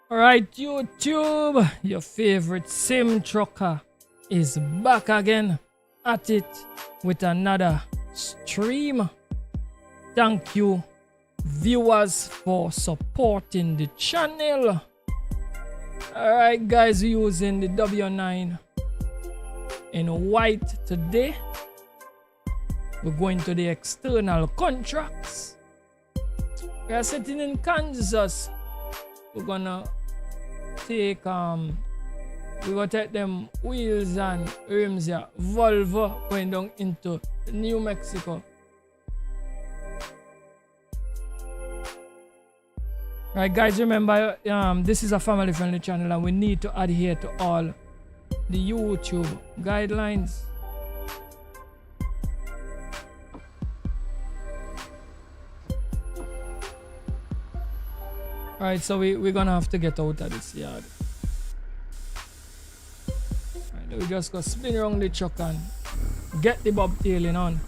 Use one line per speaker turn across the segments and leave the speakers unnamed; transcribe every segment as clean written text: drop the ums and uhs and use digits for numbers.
Alright, YouTube, your favorite sim trucker is back again at it with another stream. Thank you, viewers, for supporting the channel. Alright, guys, we're using the W9 in white today. We're going to the external contracts. We are sitting in Kansas. We're gonna take them wheels and rims here, Volvo, going down into New Mexico. Right, guys, remember this is a family friendly channel and we need to adhere to all the YouTube guidelines. Alright, so we're gonna have to get out of this yard. Right, we just go spin around the truck and get the bobtailing on.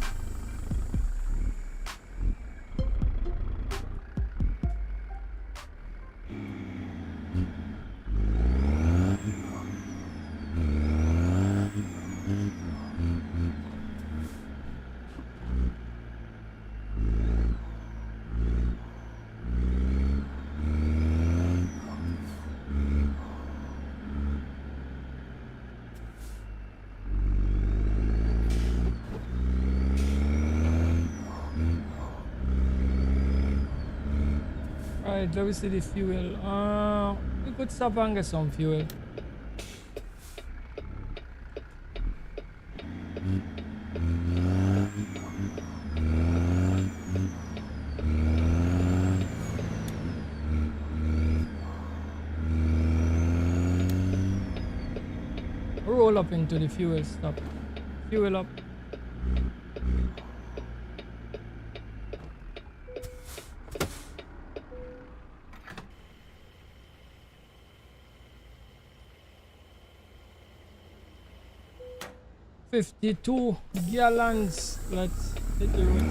Alright, let me see the fuel. We could stop and get some fuel. Roll up into the fuel stop. Fuel up. $52 gallons. Let's hit the road.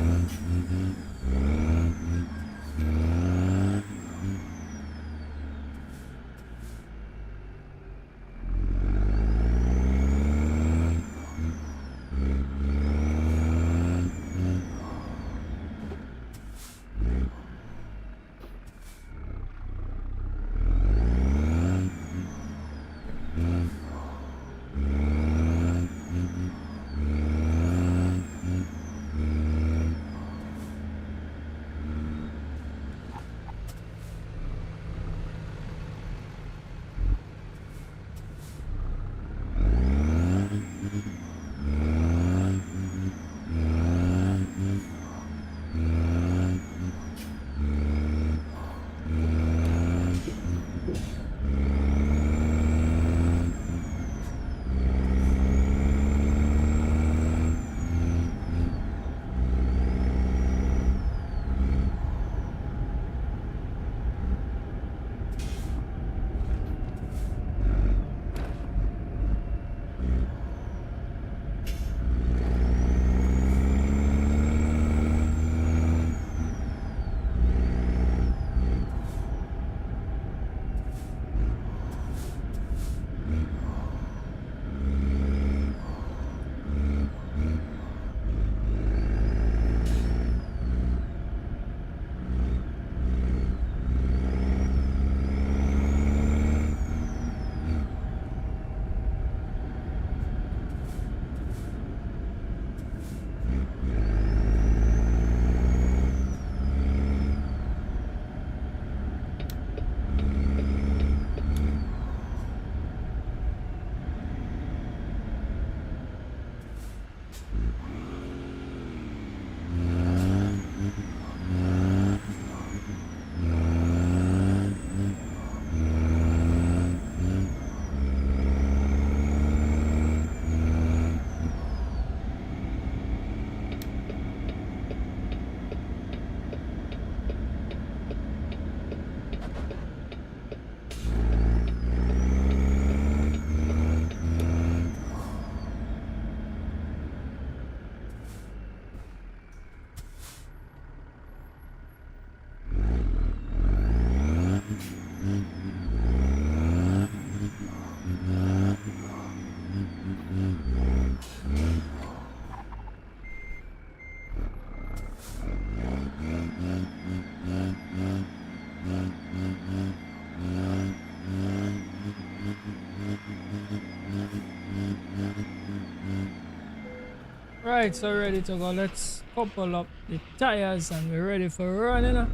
Alright, so ready to go. Let's couple up the tires and we're ready for running.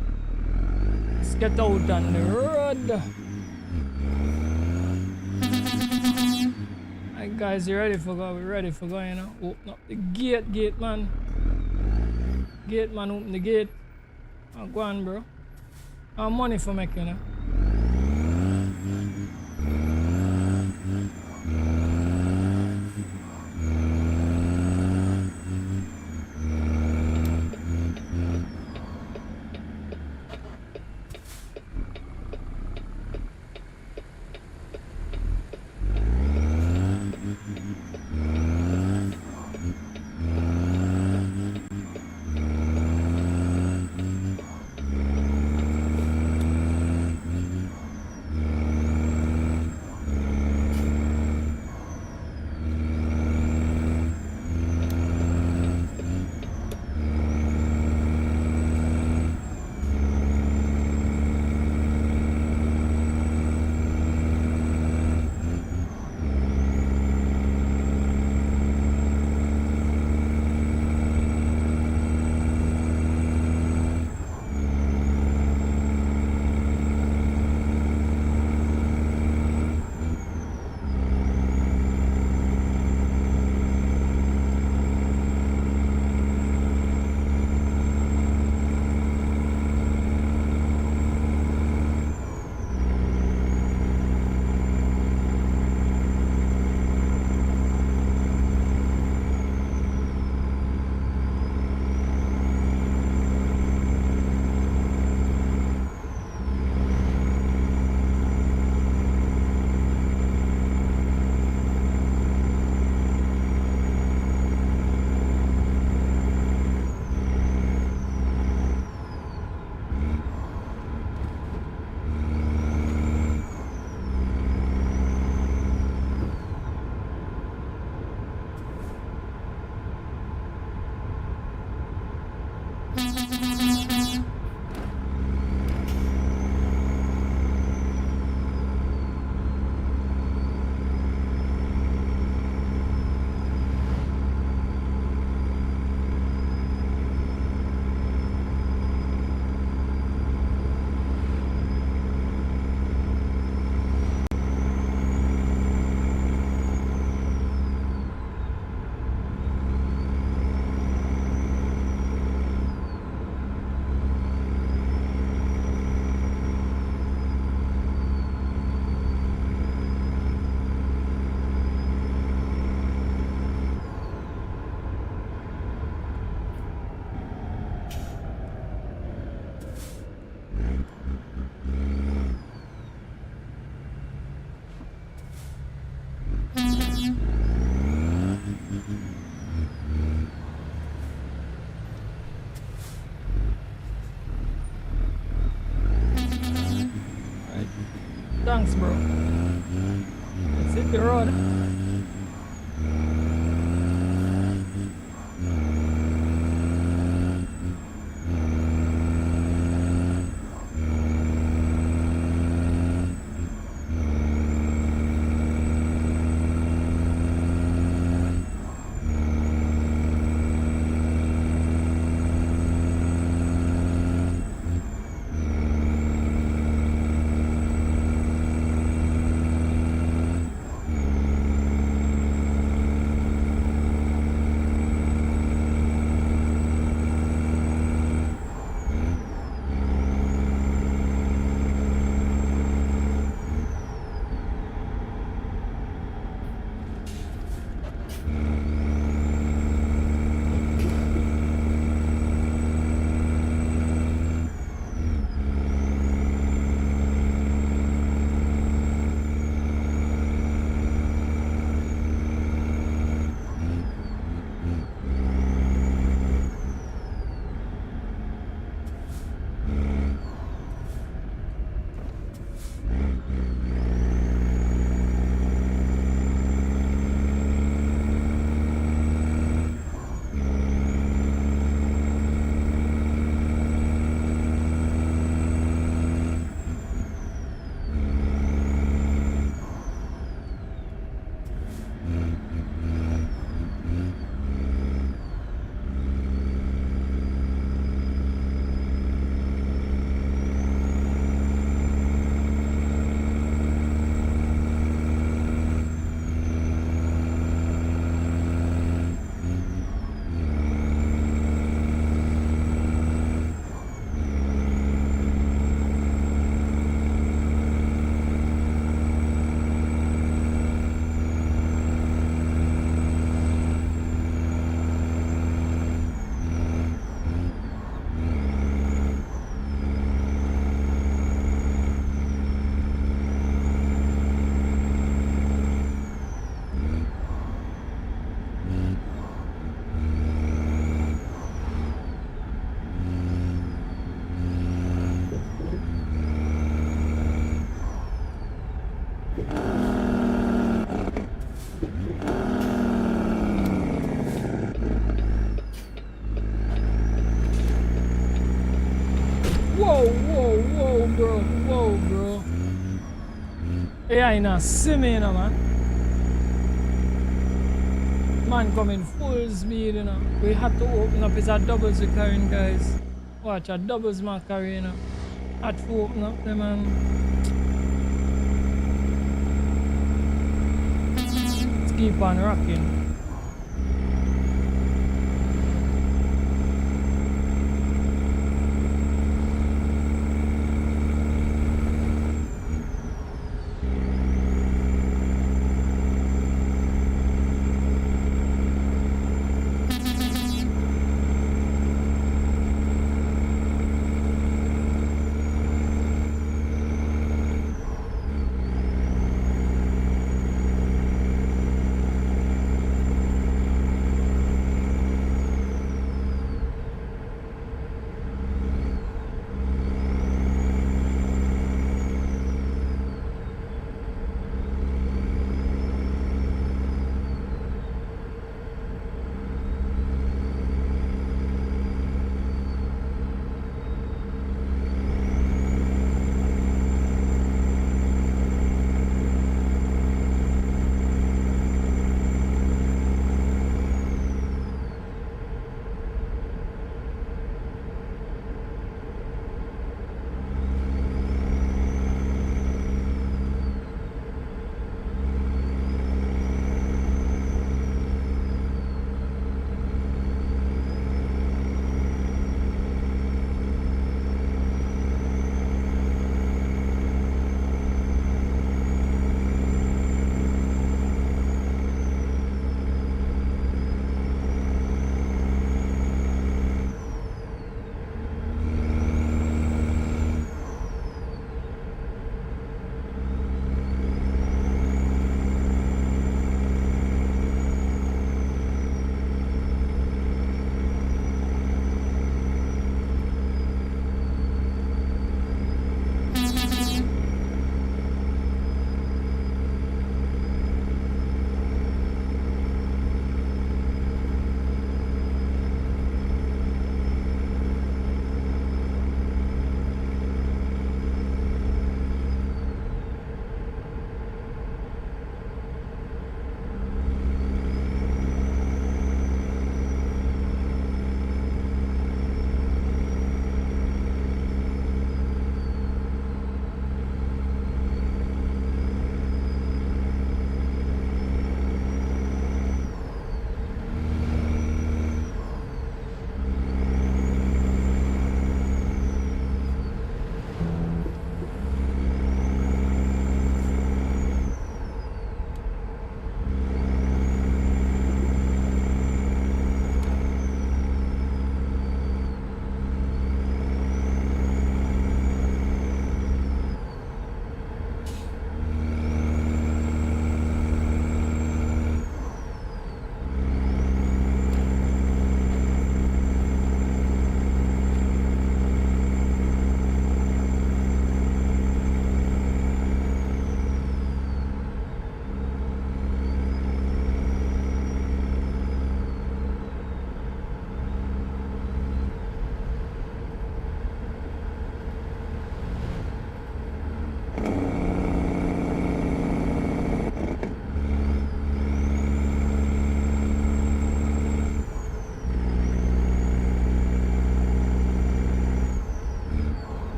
Let's get out on the road. Alright guys, you ready for go? We're ready for going, you know. Open up the gate man. Gate man, open the gate. Oh, go on, bro. How money for making, you know. Thanks, bro. Let's hit the road. whoa, bro. Whoa, bro. Hey, I ain't see me, you know, man. Man coming full speed, you know. We had to open up. It's a doubles we're carrying, guys. Watch, a doubles man carrying, you know. Had to open up them, man. Let's keep on rocking.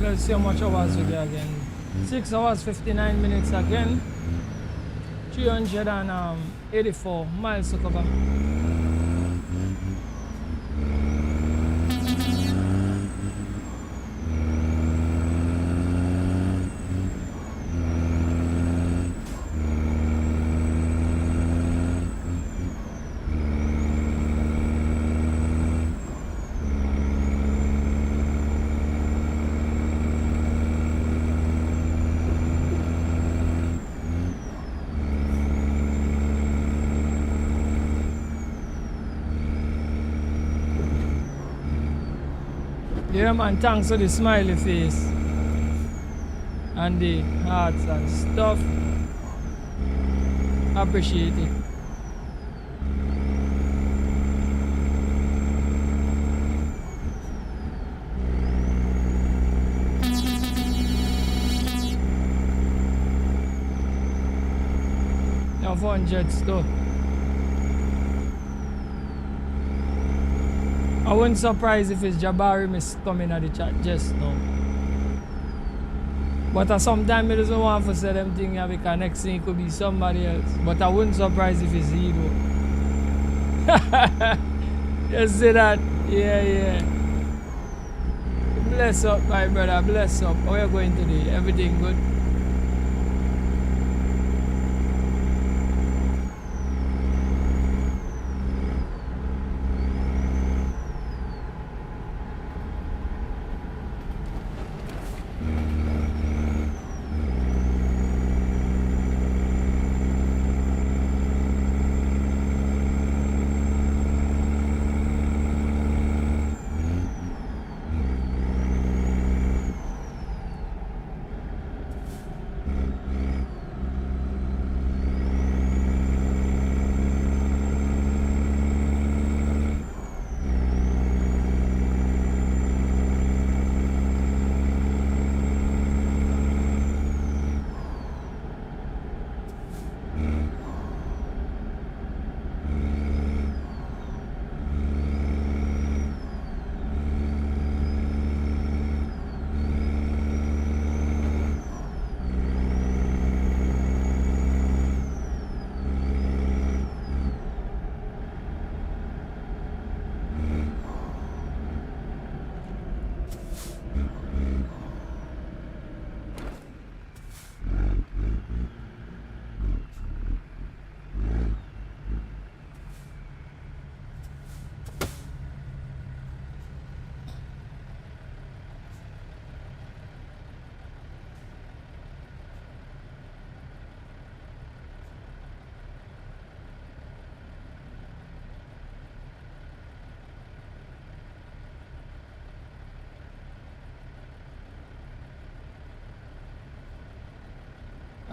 Let's see how much hours we get again. 6 hours 59 minutes again. 384 miles to cover. Yeah man, thanks for the smiley face and the hearts and stuff. Appreciate it. Now 400 stuff. I wouldn't surprise if it's Jabari miss coming at the chat just now. But sometimes I doesn't want to say them things because next thing it could be somebody else. But I wouldn't surprise if it's Edo. You see that? Yeah. Bless up my brother, bless up. How are you going today? Everything good?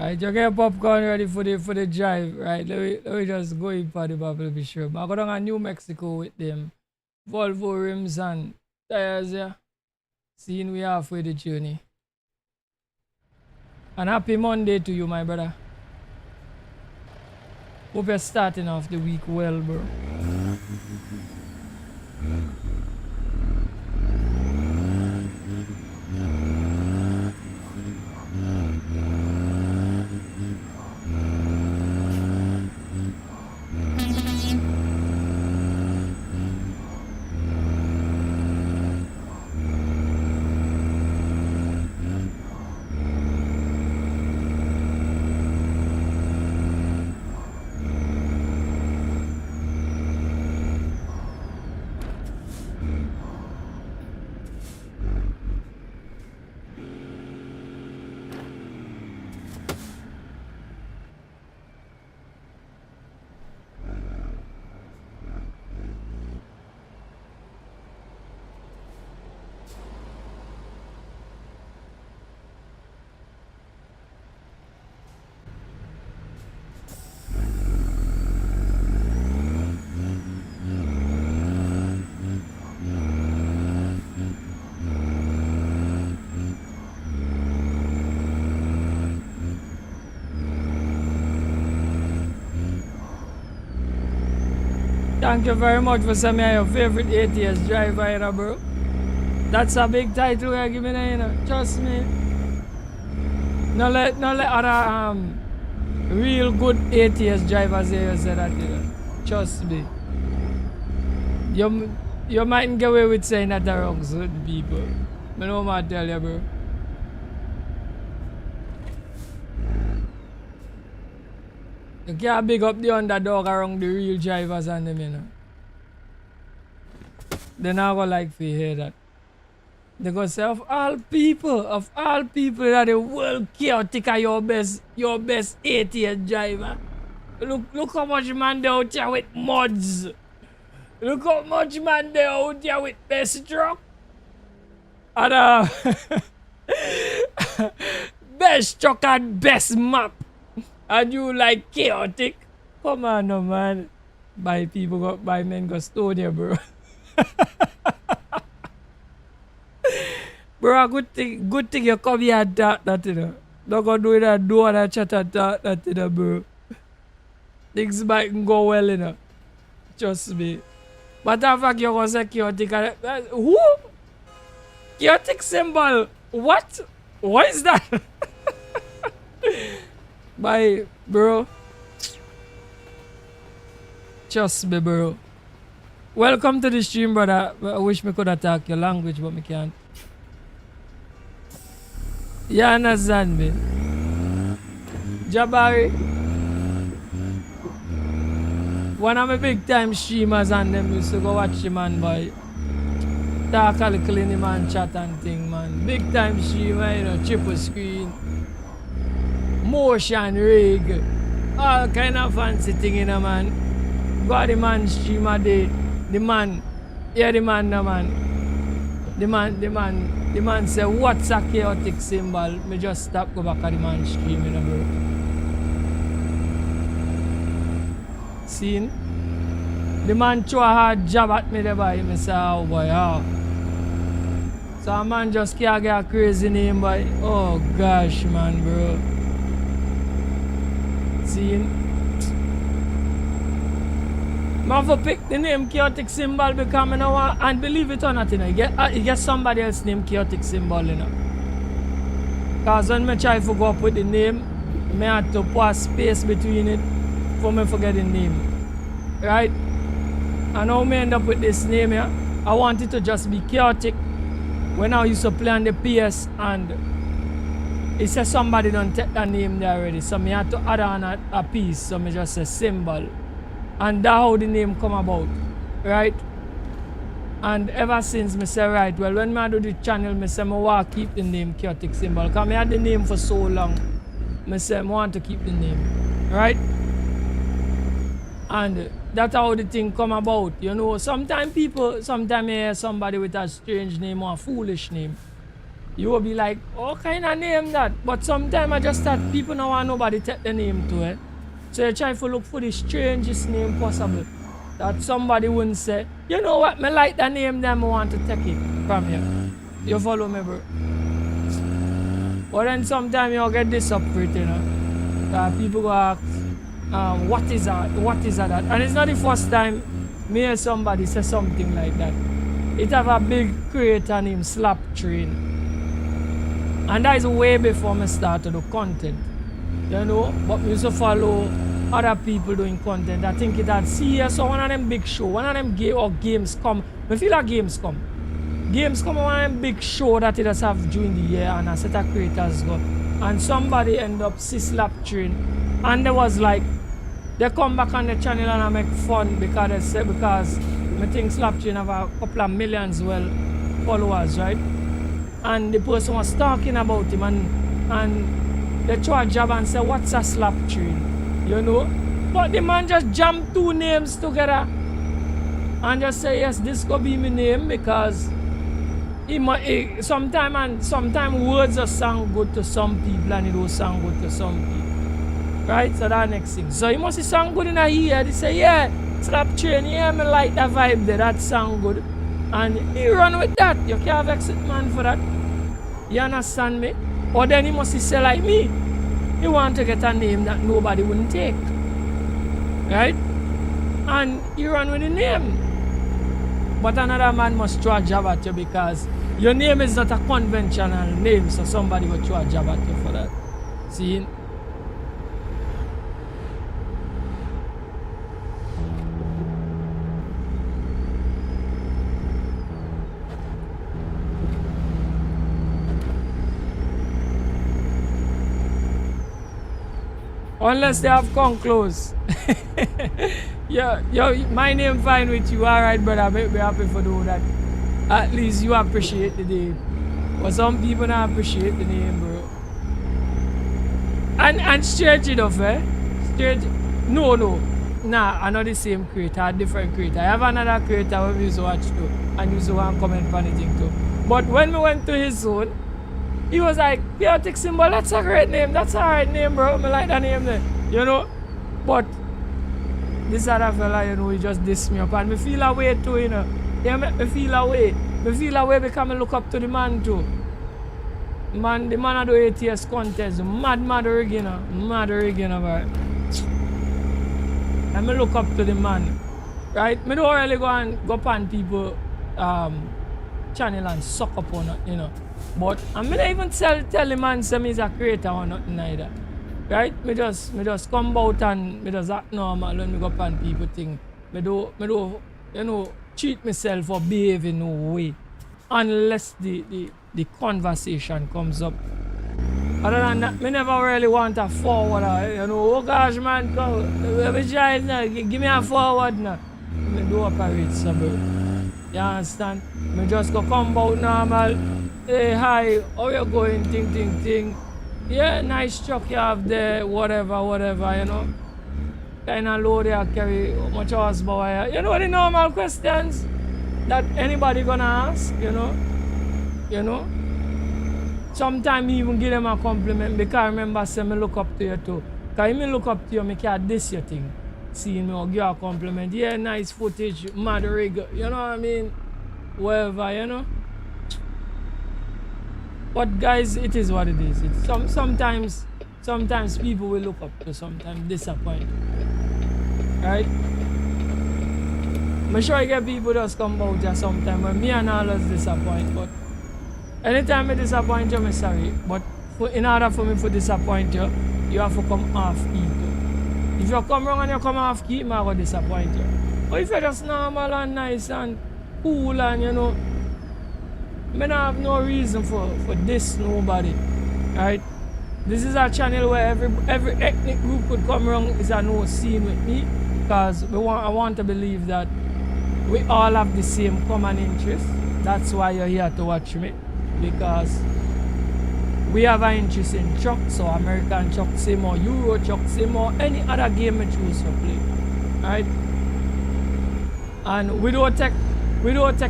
Alright, you get popcorn ready for the drive, right? Let me just go in for the bubble be sure. I go down to New Mexico with them. Volvo rims and tires, yeah. Seeing we halfway the journey. And happy Monday to you, my brother. Hope you're starting off the week well, bro. Thank you very much for sending me your favorite ATS driver, you know, bro. That's a big title you're giving me, you know. Trust me. No let other real good ATS drivers hear you say that, you know. Trust me. You mightn't get away with saying that around certain people. I know what I tell you, bro. You can't big up the underdog around the real drivers and them, you know. They're not gonna like to hear that. They gonna say, of all people that the world chaotic are your best ATS driver. Look how much man they out here with mods. Look how much man they out here with best truck. And best truck and best map. And you like chaotic? Come on, no man. By men go stone here, bro. Bro, good thing you come here and talk that, you know. Don't go do that, do that chat and talk that, you know, bro. Things might go well, you know. Trust me. But the fact you're gonna say chaotic, who? Chaotic symbol? What? What is that? Bye, bro. Trust me, bro. Welcome to the stream, brother. I wish me could attack your language, but me can't. You understand me? Jabari. One of my big time streamers and them used to go watch him, man, boy. Talk a little in him and chat and thing, man. Big time streamer, you know, triple screen. Motion rig, all kind of fancy thing, you know, man. Got the man streamer day, the man, yeah, the man, no man. The man say, what's a chaotic symbol? Me just stop, go back at the man stream, you know, bro. Seen? The man threw a hard jab at me there, boy. Me say, oh boy, oh. So a man just can't get a crazy name, boy. Oh gosh, man, bro. Man for pick the name chaotic symbol because I know, and believe it or not, you know, you get somebody else name chaotic symbol, you know. Because when I try to go up with the name, I have to put a space between it for me forget the name. Right? And now I end up with this name here. I want it to just be chaotic. When I used to play on the PS and it says somebody don't take that name there already, so me had to add on a piece, so me just say symbol. And that's how the name come about, right? And ever since me say, right, well, when I do the channel, me say, I want to keep the name chaotic symbol, because I had the name for so long, me say, I want to keep the name, right? And that's how the thing come about, you know. Sometimes you hear somebody with a strange name or a foolish name. You will be like, what kind of name that? But sometimes I just thought people don't want nobody take the name to it. So you try to look for the strangest name possible. That somebody wouldn't say, you know what, me like that name, then I want to take it from you. You follow me, bro? But then sometimes you get this up for it, you know. People go ask, what is that? What is that? And it's not the first time me or somebody say something like that. It have a big creator named Slap Train. And that is way before me started the content. You know? But me used to follow other people doing content. I think it had CS or one of them big show. One of them games come. I feel like games come. Games come one of them big show that it does have during the year and a set of creators go. And somebody end up see Slap Train. And there was like, they come back on the channel and I make fun because they say, because I think Slap Train have a couple of millions followers, right? And the person was talking about him and they try a job and say, what's a Slap Train? You know? But the man just jammed two names together and just say, yes, this could be my name because sometimes words just sound good to some people and it don't sound good to some people. Right? So that next thing. So he must sound good in a ear. They say, yeah, Slap Train, yeah, me like that vibe there, that sound good. And he run with that. You can't vex it, man, for that. You understand me? Or then he must say like me. He want to get a name that nobody wouldn't take. Right? And you run with the name. But another man must throw a jab at you because your name is not a conventional name, so somebody will throw a jab at you for that. See? Unless they have come close. Yeah, my name fine with you, alright, brother. Make me happy for do that. At least you appreciate the name. But some people don't appreciate the name, bro. And straight enough, eh? Straight. No. Nah, I'm not the same creator, a different creator. I have another creator we used to watch too. And used to want to comment on anything too. But when we went to his zone, he was like, chaotic symbol, that's a great name. That's a right name, bro. I like that name there. You know? But this other fella, you know, he just dissed me up. And me feel a way too, you know. Yeah, me feel a way. Me feel a way because I look up to the man too. Man, the man do ATS contest. Mad rigging, Mad rigging, right? And me look up to the man. Right? Me don't really go on people channel and suck up on it, you know. But I don't even tell the man say he's a creator or nothing either. Right? Me just come out and me just act normal when me go up on people thing. Me do you know, treat myself or behave in no way. Unless the conversation comes up. Other than that, me never really want a forward. You know, oh gosh man, come give me a forward now. Me do operate so bro. You understand? Me just go come out normal. Hey, hi, how you going? Ting. Yeah, nice truck you have there, whatever, you know. Kind of load there, carry how much horsepower. You know the normal questions that anybody gonna ask, you know. Sometimes even give them a compliment because I remember saying me look up to you too. Because if me look up to you, me can't diss your thing. See me or give you a compliment. Yeah, nice footage, mad rig, you know what I mean? Whatever, you know. But guys, it is what it is. Sometimes people will look up to, sometimes disappoint. Right? I'm sure I get people just come out there sometimes when me and all us disappoint. But anytime I disappoint you, I'm sorry. But in order for me to disappoint you, you have to come half key too. If you come wrong and you come half key, I'm going to disappoint you. But if you're just normal and nice and cool and you know, I don't have no reason for this nobody. Right? This is a channel where every ethnic group could come around is a no scene with me. Because I want to believe that we all have the same common interest. That's why you're here to watch me. Because we have an interest in trucks, or American truck sim, or Euro truck sim, or any other game we choose to play. Right? And we don't take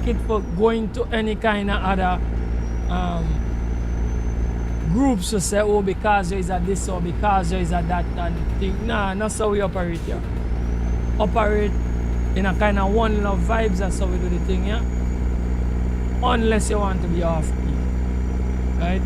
it for going to any kind of other groups to say, oh, because there is a this or because there is a that and thing. Nah, not so we operate here. Operate in a kind of one love vibes, that's how we do the thing, yeah? Unless you want to be off key, right?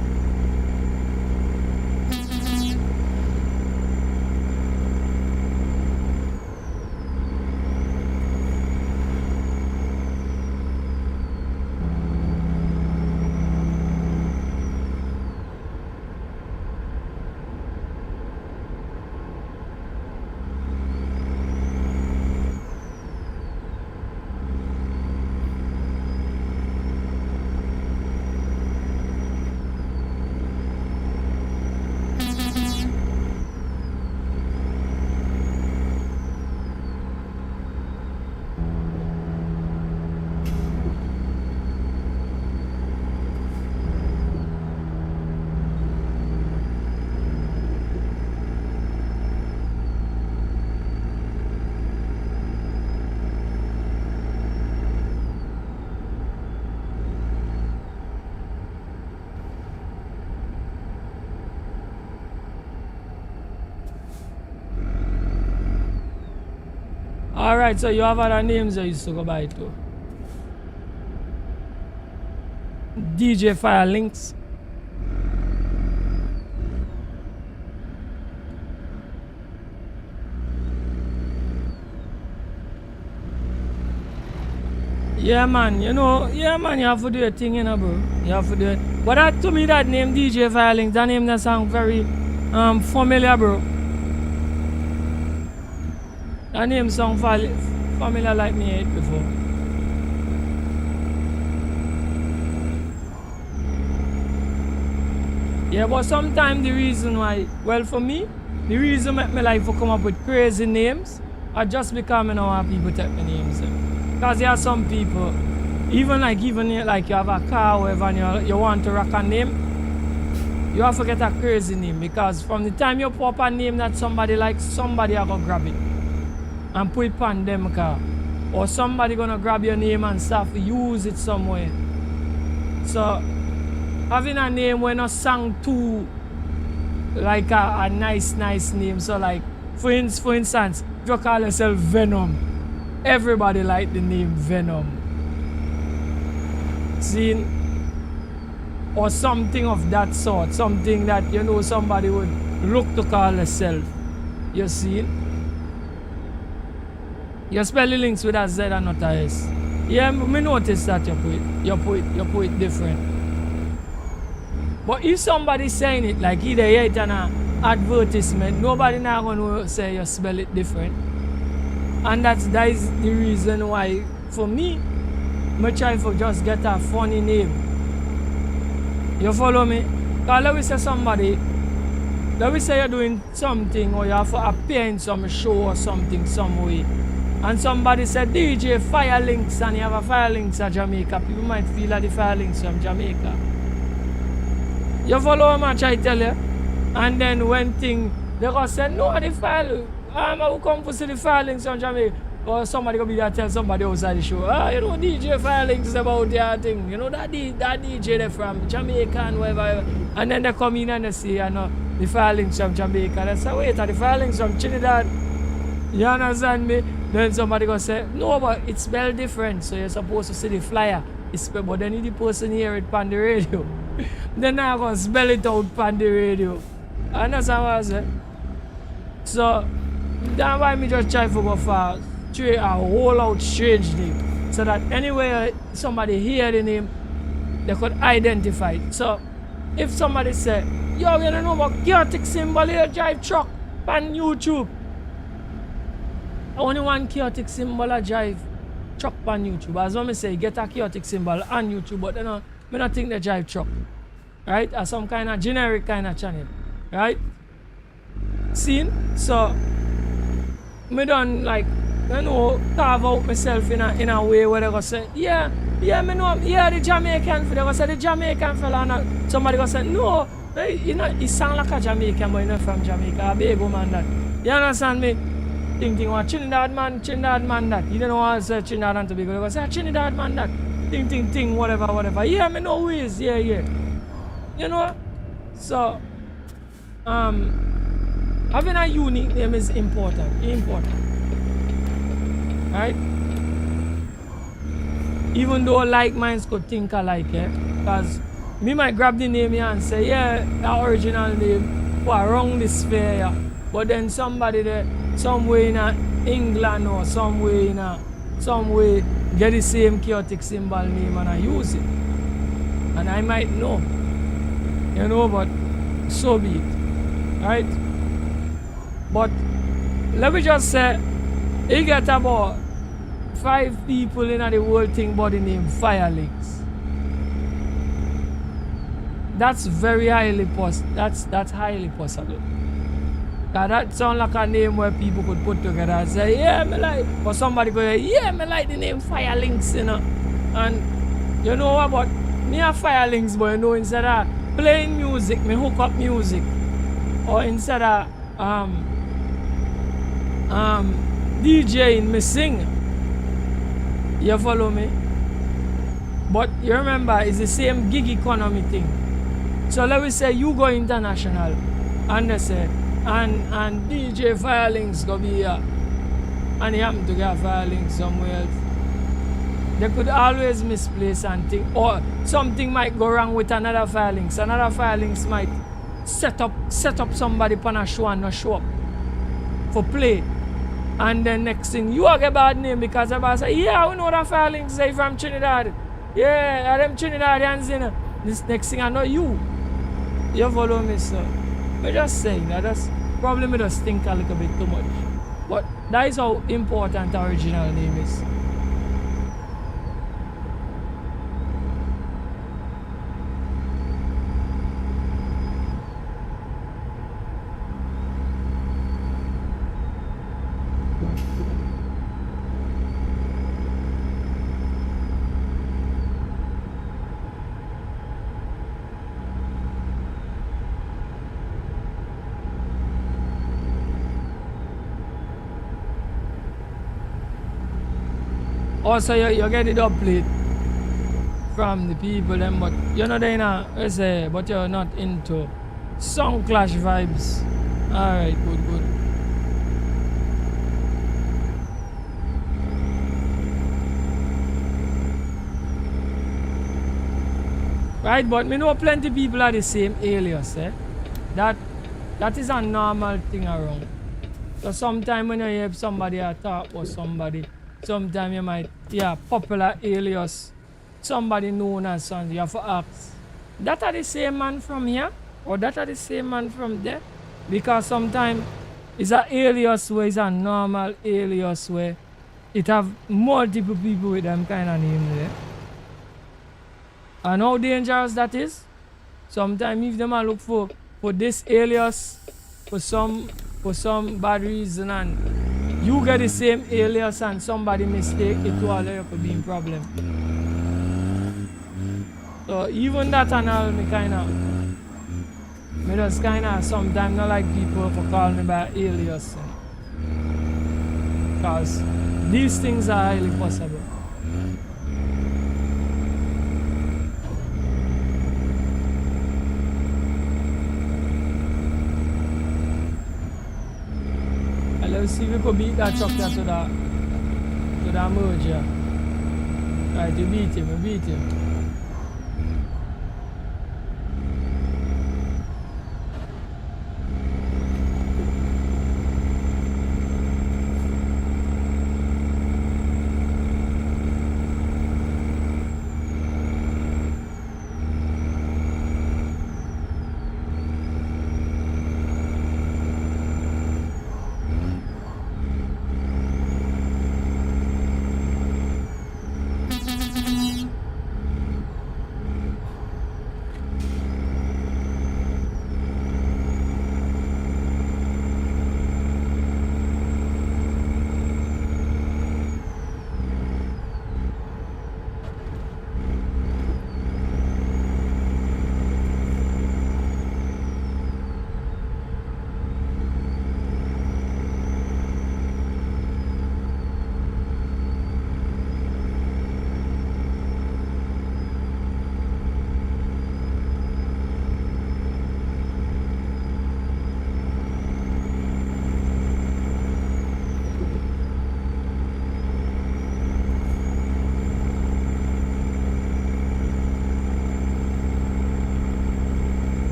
Alright, so you have other names you used to go by too. DJ Fire Links. Yeah man, you know, yeah man, you have to do your thing, you know, bro. You have to do it. But that to me, that name DJ Fire Links, that name that sound very familiar, bro. That name sound familiar like me ate before. Yeah, but sometimes the reason why, well for me, the reason make me like to come up with crazy names are just because I don't want people take my names. Because there are some people, even like you have a car or whatever and you want to rock a name, you have to get a crazy name because from the time you pop a name that somebody likes, somebody are going to grab it and put it on them car. Or somebody gonna grab your name and stuff, use it somewhere. So having a name when not sang too like a nice name. So like for instance, if you call yourself Venom, everybody like the name Venom. See? Or something of that sort. Something that you know somebody would look to call themselves. You see? You spell the links with a Z and not a S. Yeah, me notice that you put it different. But if somebody saying it like either hear it in an advertisement, nobody now gonna say you spell it different. And that is the reason why for me, I try to just get a funny name. You follow me? Because let me say somebody, let me say you're doing something or you have to appear in some show or something some way. And somebody said DJ Fire Links and you have a Fire Links at Jamaica. People might feel like the Fire Links from Jamaica. You follow what I try to tell you? And then when thing, they go say, no, the Fire I will come to see the Fire Links from Jamaica. Or somebody go be there tell somebody outside the show, you know DJ Fire Links about their thing. You know that DJ they from Jamaica and whatever. And then they come in and they see, you know, the Fire Links from Jamaica. They say, wait, are the Fire Links from Trinidad? You understand me? Then somebody gonna say, no, but it's spelled different, so you're supposed to see the flyer. But then the person hear it on the radio. Then I'm gonna spell it out on the radio. Understand what I say? So that's why me just try to go for a whole out strange name. So that anywhere somebody hear the name, they could identify it. So if somebody say, yo, you don't know about chaotic symbol here, drive truck on YouTube. Only one chaotic symbol I drive truck on YouTube. As I say, get a chaotic symbol on YouTube, but I don't think they drive truck. Right? Or some kind of generic kind of channel. Right? See? So, me don't like, you know, carve out myself in a way where they go say, yeah, me know, yeah, the Jamaican fella. They go say the Jamaican fella. And somebody go say, no, you know, he sound like a Jamaican, but he's not from Jamaica. A big man that. You understand me? Think what Trinidad man that. You don't know what I say Trinidad and Tobago. They go say Trinidad man that. Think, whatever. Yeah, me know who is. Yeah. You know? So, having a unique name is important. Right? Even though like minds could think alike, because me might grab the name here and say, yeah, the original name for around this sphere, yeah. But then somebody there, somewhere in England or somewhere get the same chaotic symbol name and I use it. And I might know, but so be it, right? But let me just say, you get about 5 people in the whole thing by the name Firelinks. That's very highly that's highly possible. That sounds like a name where people could put together and say, yeah, me like, or somebody go, yeah, me like the name Firelinks, And you know what, but me have Firelinks, but instead of playing music, me hook up music. Or instead of DJing, me sing. You follow me? But you remember, it's the same gig economy thing. So let me say you go international and they say, and DJ Firelinks go be here. And he happen to get Firelinks somewhere else. They could always misplace and think, or something might go wrong with another Firelinks. Another Firelinks might set up somebody on a show and not show up for play. And then next thing, you get bad name because everybody say, yeah, we know that Firelinks say from Trinidad. Yeah, them Trinidadians, This next thing I know you. You follow me, sir. I'm just saying that that's probably me just think a little bit too much. But that is how important the original name is. Also, you get it up plate from the people, them, but you're not in but you're not into song clash vibes. Alright, good. Right, but me know plenty people are the same alias, That is a normal thing around. So sometimes when you hear somebody talk about somebody, sometimes you might hear popular alias, somebody known as something, you have to ask, that are the same man from here? Or that are the same man from there? Because sometimes it's an alias where it's a normal alias where it have multiple people with them kind of name there. And how dangerous that is? Sometimes if them are look for this alias for some bad reason and you get the same alias and somebody mistake it to all you could be in problem. So even that and all me just kinda sometimes not like people for call me by alias. Because these things are highly possible. Let's see if we could beat that truck there to that merger. Right, we beat him.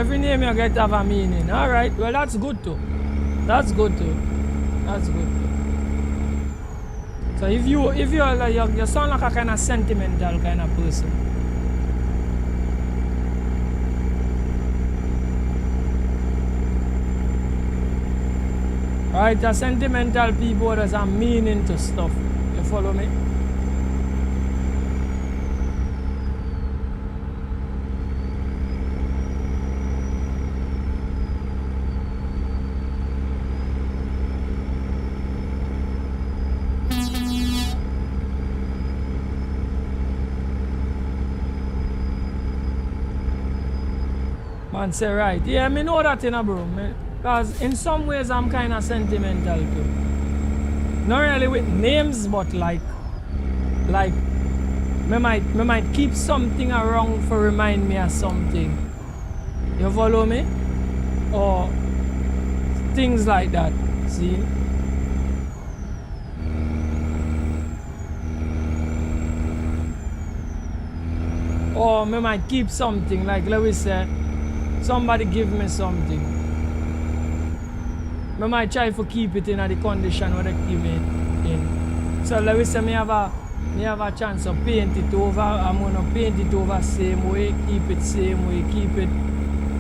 every name you get have a meaning. Alright, well that's good too. That's good too. That's good too. So if you're like, you sound like a kind of sentimental kind of person. Right, a sentimental people there's a meaning to stuff. You follow me? Man say right. Yeah, me know that in a bro. Because in some ways I'm kind of sentimental too. Not really with names, but like me might keep something around for remind me of something. You follow me? Or things like that. See? Or me might keep something like let me say somebody give me something. I might try to keep it in the condition where they give it in. So let me say me have a chance to paint it over. I'm gonna paint it over same way, keep it same way,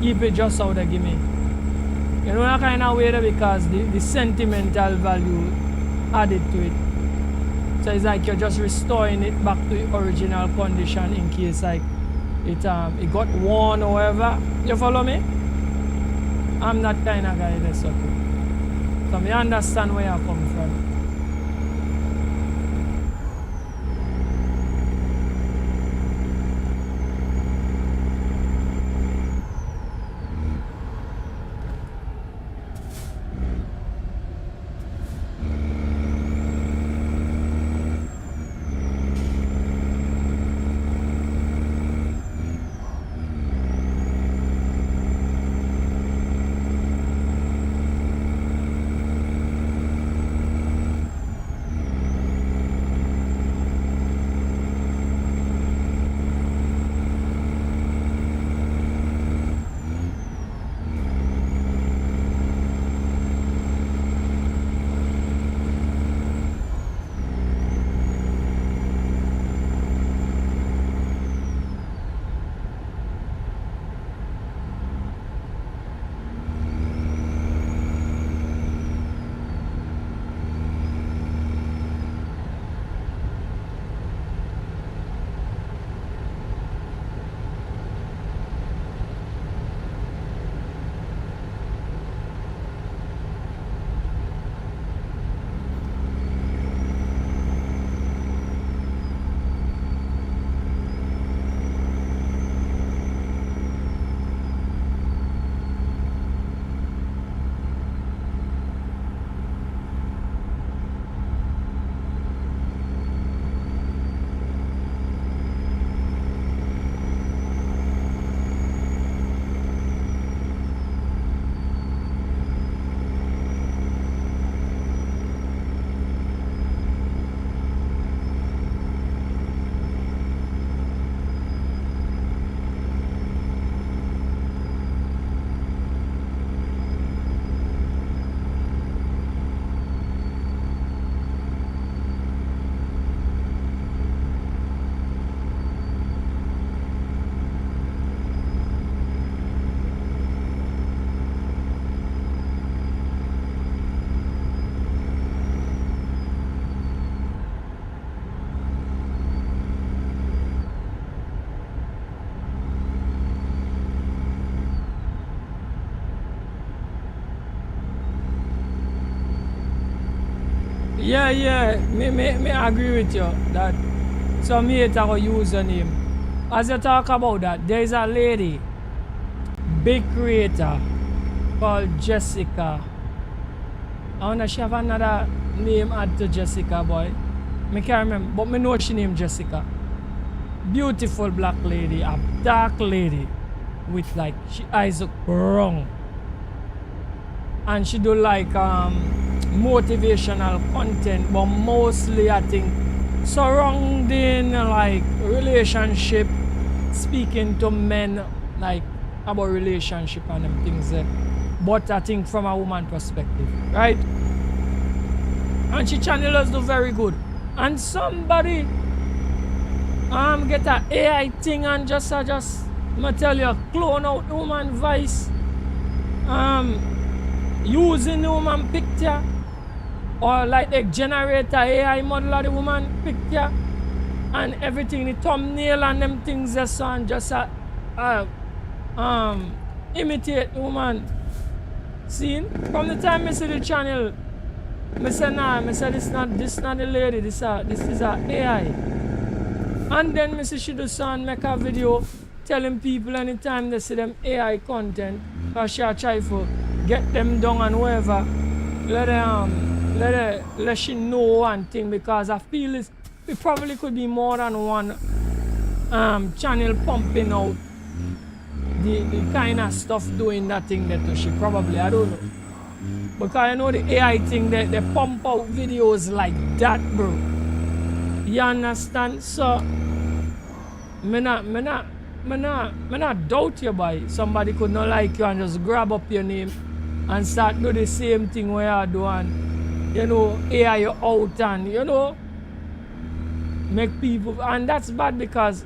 keep it just how they give me. You know that kind of way there because the sentimental value added to it. So it's like you're just restoring it back to the original condition in case like it got worn or whatever. You follow me? I'm that kind of guy that's okay. So I understand where you come from. Yeah, me agree with you that some hate our username. As you talk about that, there is a lady, big creator, called Jessica. I wonder she have another name add to Jessica, boy. Me can't remember, but me know she named Jessica. Beautiful black lady, a dark lady with like she eyes look brown. And she do like motivational content, but mostly I think surrounding like relationship, speaking to men, like about relationship and them things there. But I think from a woman perspective, right? And she channel us do very good. And somebody get a AI thing and just I'ma tell you, clone out the woman voice, using the woman picture, or like they generate a AI model of the woman picture and everything, the thumbnail and them things just and just imitate the woman. See? From the time I see the channel, I say nah, I say this not the lady, this is a AI. And then I see she do son make a video telling people anytime they see them AI content, because she try to get them down and whatever, let she know one thing, because I feel it probably could be more than one channel pumping out the kind of stuff doing that thing that she probably, I don't know. Because I know the AI thing, they pump out videos like that, bro. You understand? So me not doubt you, boy. Somebody could not like you and just grab up your name and start do the same thing where you're doing, you know, AI you out and, you know, make people, and that's bad because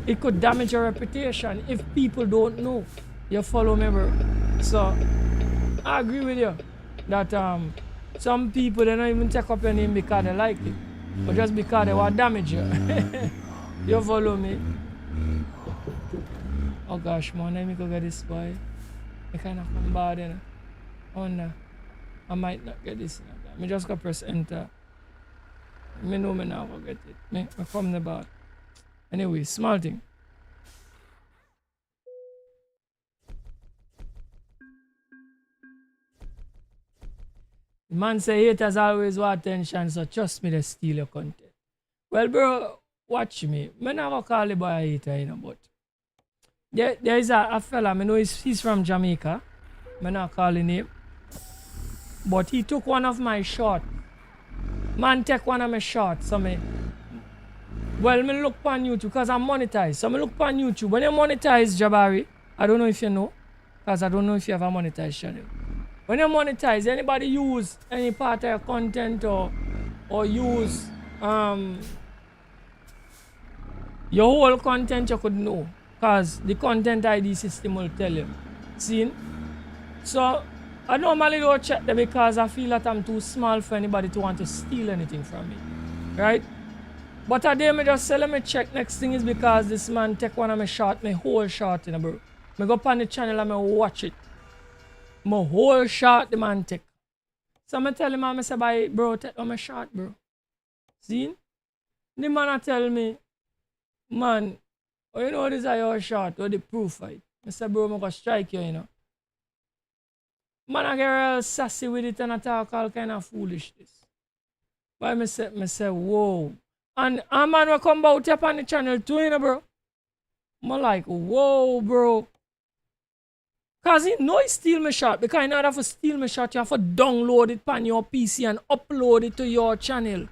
it could damage your reputation if people don't know you follow me, bro. So I agree with you that some people, they don't even take up your name because they like it, but just because they want to damage you. You follow me? Oh gosh, man, let me go get this boy. I kind of come bad, you know. Oh no, I might not get this. I just go press enter. Me know me now go get it. Me from the bar. Anyway, small thing. The man say haters always want attention, so trust me, they steal your content. Well, bro, watch me. Me not gonna call the boy a hater, you know, but there is a fella, I know he's from Jamaica. Me not calling him. But he took one of my shots. Man take one of my shots, so me look on YouTube because I'm monetized. So me look on YouTube. When you monetize, Jabari, I don't know if you know, because I don't know if you have a monetized channel. When you monetize, anybody use any part of your content or use your whole content, you could know, because the content ID system will tell you. See? So I normally don't check that because I feel that I'm too small for anybody to want to steal anything from me. Right? But today me just say let me check. Next thing is because this man take one of my shot, my whole shot, you know, bro. Me go up on the channel and me watch it. My whole shot the man take. So I tell him, I say, bye, bro, take on my shot, bro. See? The man tell me, man, oh, you know this is your shot, or the proof fight. I say, bro, I'm gonna strike you, you know. Man, I get real sassy with it and I talk all kind of foolishness. But I say, whoa. And a man will come out up on the channel too, you know, bro. I'm like, whoa, bro. Because he know he steal my shot. Because in order to steal my shot, you have to download it on your PC and upload it to your channel.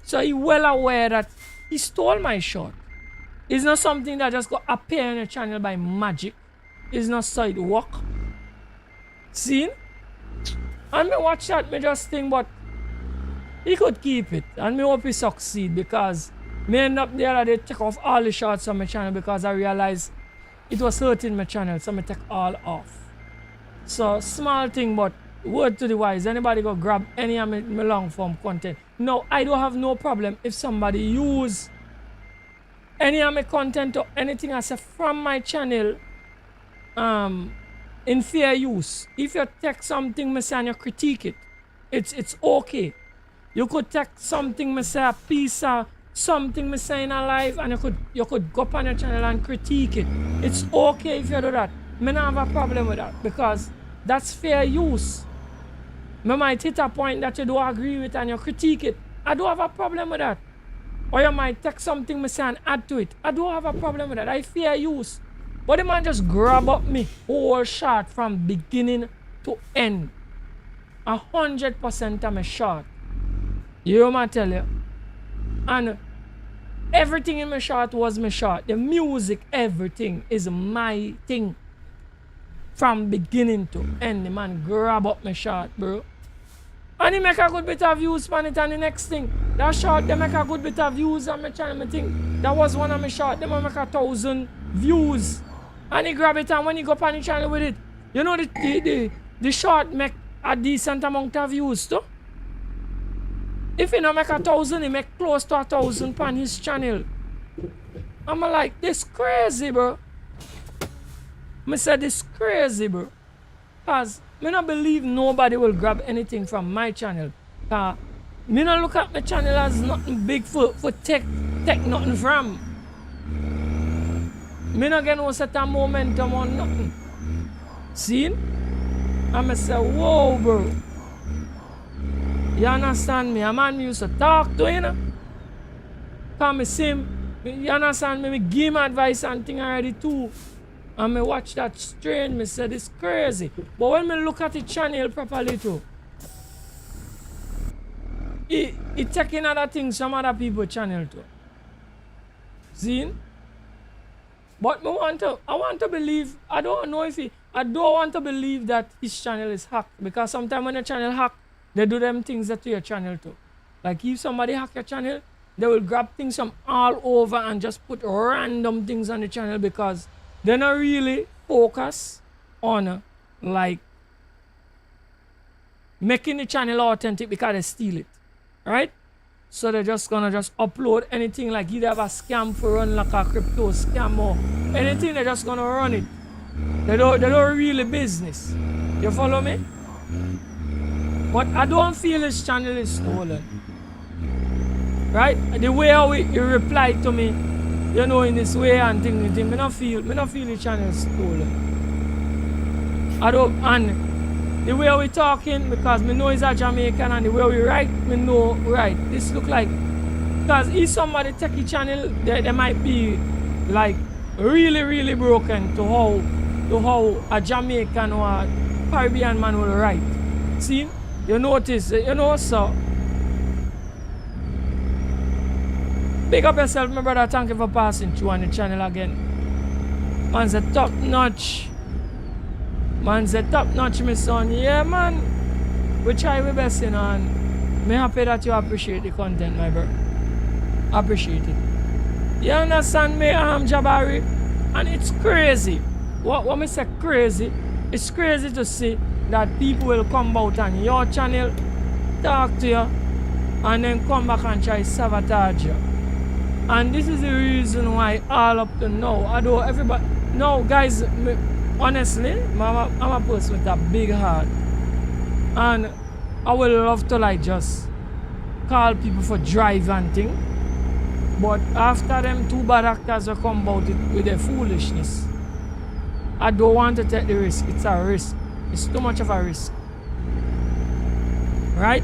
So he well aware that he stole my shot. It's not something that just go appear on your channel by magic. It's not so it work. See? And me watch that, me just think, but he could keep it. And me hope he succeed because me end up there and they take off all the shots on my channel because I realized it was hurting my channel, so I take all off. So small thing, but word to the wise, anybody go grab any of my long form content. No, I don't have no problem if somebody use any of my content or anything I say from my channel in fair use. If you take something me say and you critique it, it's okay. You could take something me say, a piece of something me say in a live, and you could go up on your channel and critique it. It's okay if you do that. Me not have a problem with that because that's fair use. Me might hit a point that you don't agree with and you critique it. I don't have a problem with that. Or you might take something me say and add to it. I don't have a problem with that. I fair use. But the man just grab up me whole shot from beginning to end. 100% of my shot. You know what I tell you? And everything in my shot was my shot. The music, everything is my thing. from beginning to end. The man grab up my shot, bro. And he make a good bit of views on it, and the next thing, that shot, they make a good bit of views on my channel. I think that was one of my shot, they make 1,000 views. And he grab it, and when he go up on the channel with it, you know the shot make a decent amount of views too. If he not make 1,000, he make close to 1,000 on his channel. I'm like, this crazy, bro. I said this crazy, bro. Cause me not believe nobody will grab anything from my channel. Cause me not look at my channel as nothing big for take nothing from. Me not get no certain momentum on nothing. See? I'ma say, whoa, bro. You understand me? A man me used to talk to, you know? Cause me see him, you understand me? Me give him advice and thing already too. And me watch that strange, me say this crazy. But when me look at the channel properly too, it taking other things from other people's channel too. See? But I want to believe, I don't want to believe that his channel is hacked. Because sometimes when a channel hacked, they do them things that to your channel too. Like if somebody hack your channel, they will grab things from all over and just put random things on the channel because they're not really focused on like making the channel authentic because they steal it. Right? So they're just gonna upload anything like either have a scam for run like a crypto scam or anything, they're just gonna run it. They don't really business. You follow me? But I don't feel his channel is stolen. Right? The way how he replied to me, you know, in this way and thing, me not feel the channel is stolen. I don't, and the way we talking, because me know he's a Jamaican, and the way we write, me know right. This look like, because if somebody take the channel, they might be like really broken to how a Jamaican or a Caribbean man will write. See? You notice, you know, so. Big up yourself, my brother. Thank you for passing through on the channel again. Man's a top notch. Man's a top notch, my son. Yeah, man. We try our best, you know, and I'm happy that you appreciate the content, my brother. Appreciate it. You understand me, Jabari? And it's crazy. What me say crazy? It's crazy to see that people will come out on your channel, talk to you, and then come back and try sabotage you. And this is the reason why all up to now, although everybody, no guys, honestly, I'm a person with a big heart. And I would love to like just call people for drive and thing. But after them two bad actors will come about it with their foolishness. I don't want to take the risk. It's a risk. It's too much of a risk. Right?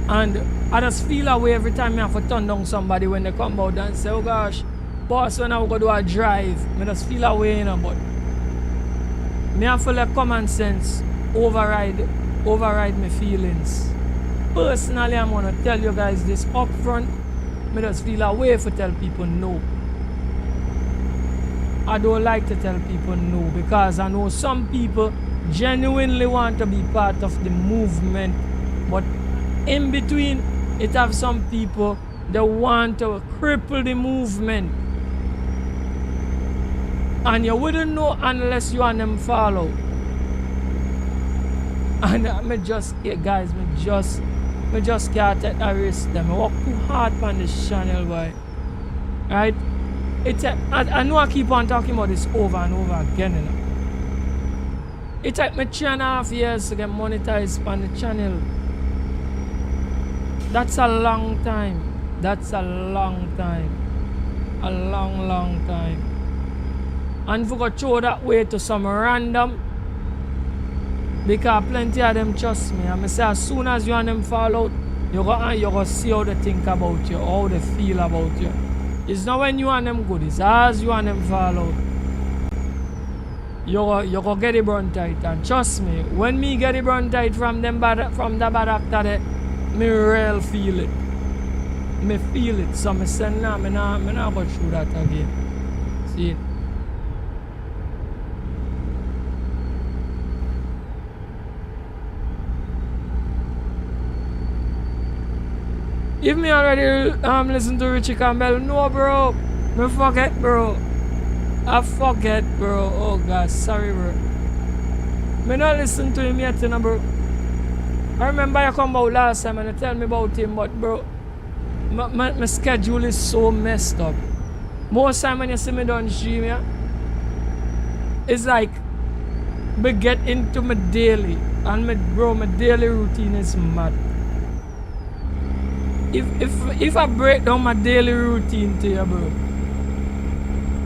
And I just feel away every time I have to turn down somebody when they come out and say, oh gosh, boss, when I go do a drive, I just feel away, you know, but I have to let common sense override my feelings. Personally, I'm going to tell you guys this up front. I just feel away to tell people no. I don't like to tell people no because I know some people genuinely want to be part of the movement, but in between it have some people that want to cripple the movement, and you wouldn't know unless you and them follow. And me just guys, me just can't take a risk. I work too hard on this channel, boy. Right? I know I keep on talking about this over and over again, you know. It took me 3.5 years to get monetized on the channel. That's a long time. That's a long time. A long time. And if we go throw that way to some random, because plenty of them trust me. And I say as soon as you and them fall out, you're gonna see how they think about you, how they feel about you. It's not when you and them good, it's as you and them fall out. You're gonna get it burn tight. And trust me, when me get it burn tight from the bad actor there, me real feel it. Me feel it. So I say nah, me not go through that again. See? If me already listen to Richie Campbell, no bro. Me forget bro. I forget bro. Oh God, sorry bro. Me not listen to him yet, you know, bro. I remember you come out last time and you tell me about him, but bro, my schedule is so messed up. Most time when you see me done stream, yeah, it's like me get into my daily, and my daily routine is mad. If I break down my daily routine to you, bro,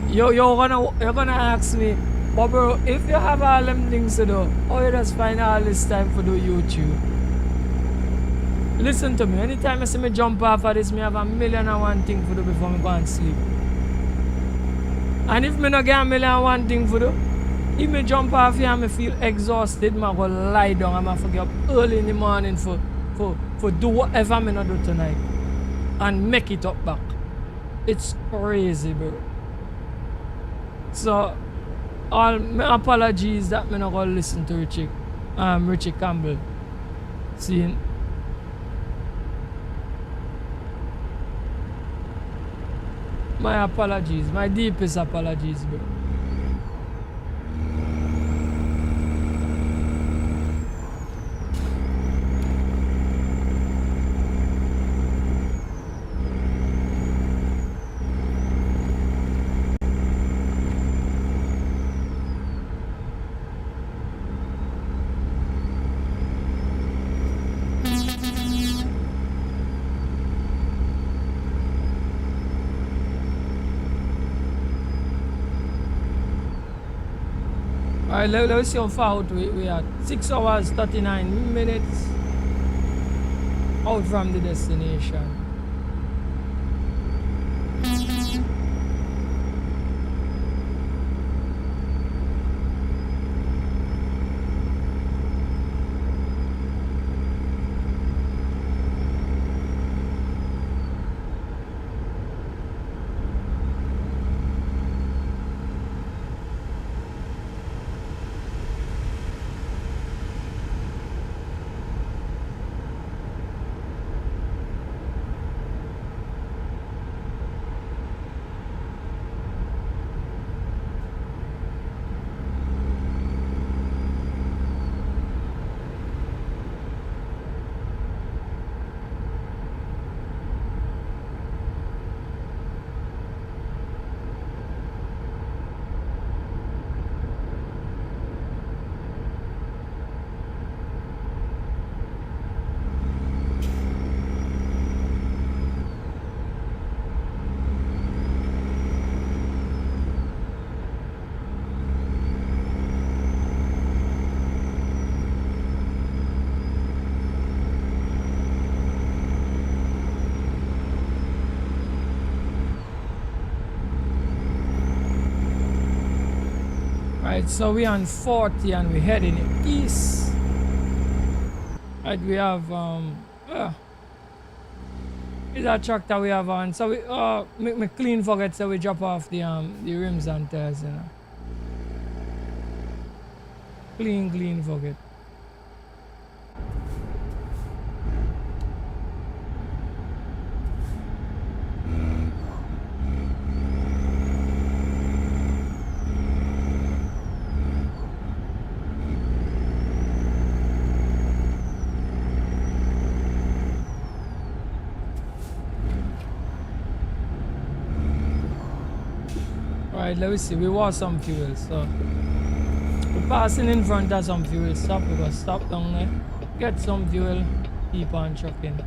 you're gonna ask me, but bro, if you have all them things to do, how you just find all this time for do YouTube? Listen to me, anytime I see me jump off of this, me have 1,000,001 things to do before me go and sleep. And if me not get 1,000,001 things to do, if me jump off here and me feel exhausted, me go lie down and I forget up early in the morning for do whatever me not do tonight and make it up back. It's crazy, bro. So all my apologies that me not gonna listen to Richie Campbell. See, my apologies, my deepest apologies, bro. Alright, let's see how far out we are. 6 hours 39 minutes out from the destination. Right, so we're on 40 and we're heading east. Right, we have is that truck that we have on. So we me clean forget, so we drop off the rims and tires, you know. Clean forget. Alright, let me see. We want some fuel, so we're passing in front of some fuel stop. We're gonna stop down there, get some fuel, keep on trucking.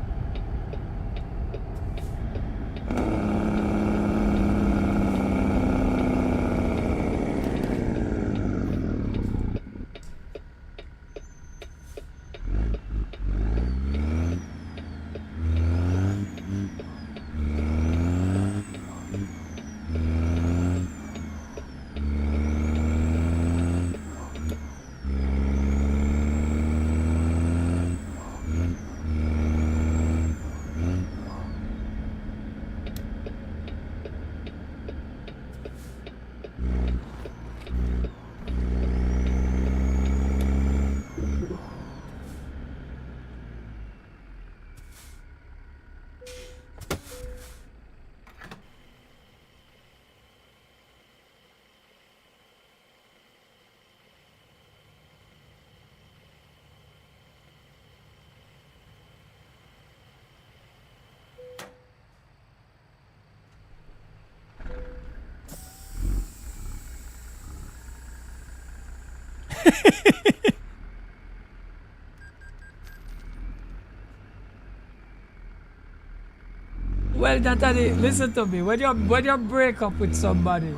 Listen to me. When you break up with somebody,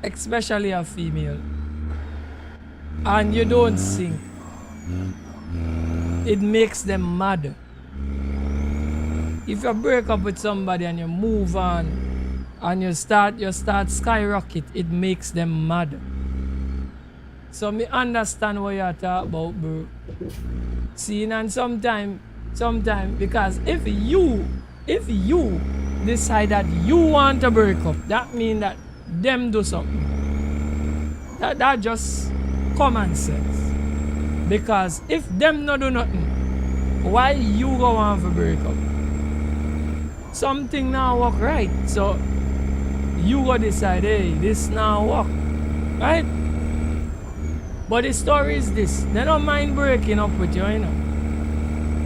especially a female, and you don't sing, it makes them mad. If you break up with somebody and you move on and you start skyrocket, it makes them mad. So me understand what you're talking about, bro. See, and sometimes because if you decide that you want to break up, that means that them do something. That just common sense. Because if them not do nothing, why you go on for break up? Something now work right. So you go decide, hey, this now work. Right? But the story is this. They don't mind breaking up with you, you know.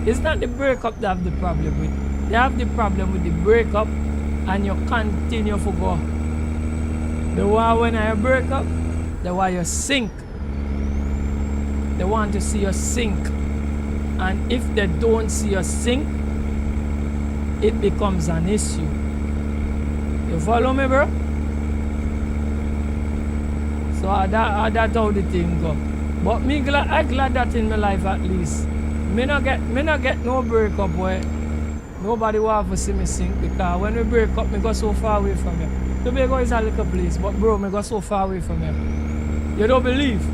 It's not the breakup they have the problem with. They have the problem with the breakup and you continue to go. The one when I break up, the one you sink. They want to see you sink. And if they don't see you sink, it becomes an issue. You follow me, bro? So that's how the thing go. But I'm glad that in my life at least. Me not get no breakup where nobody want to see me sink, because when we break up, me go so far away from you. Tobago is a little place, but bro, me go so far away from you. You don't believe?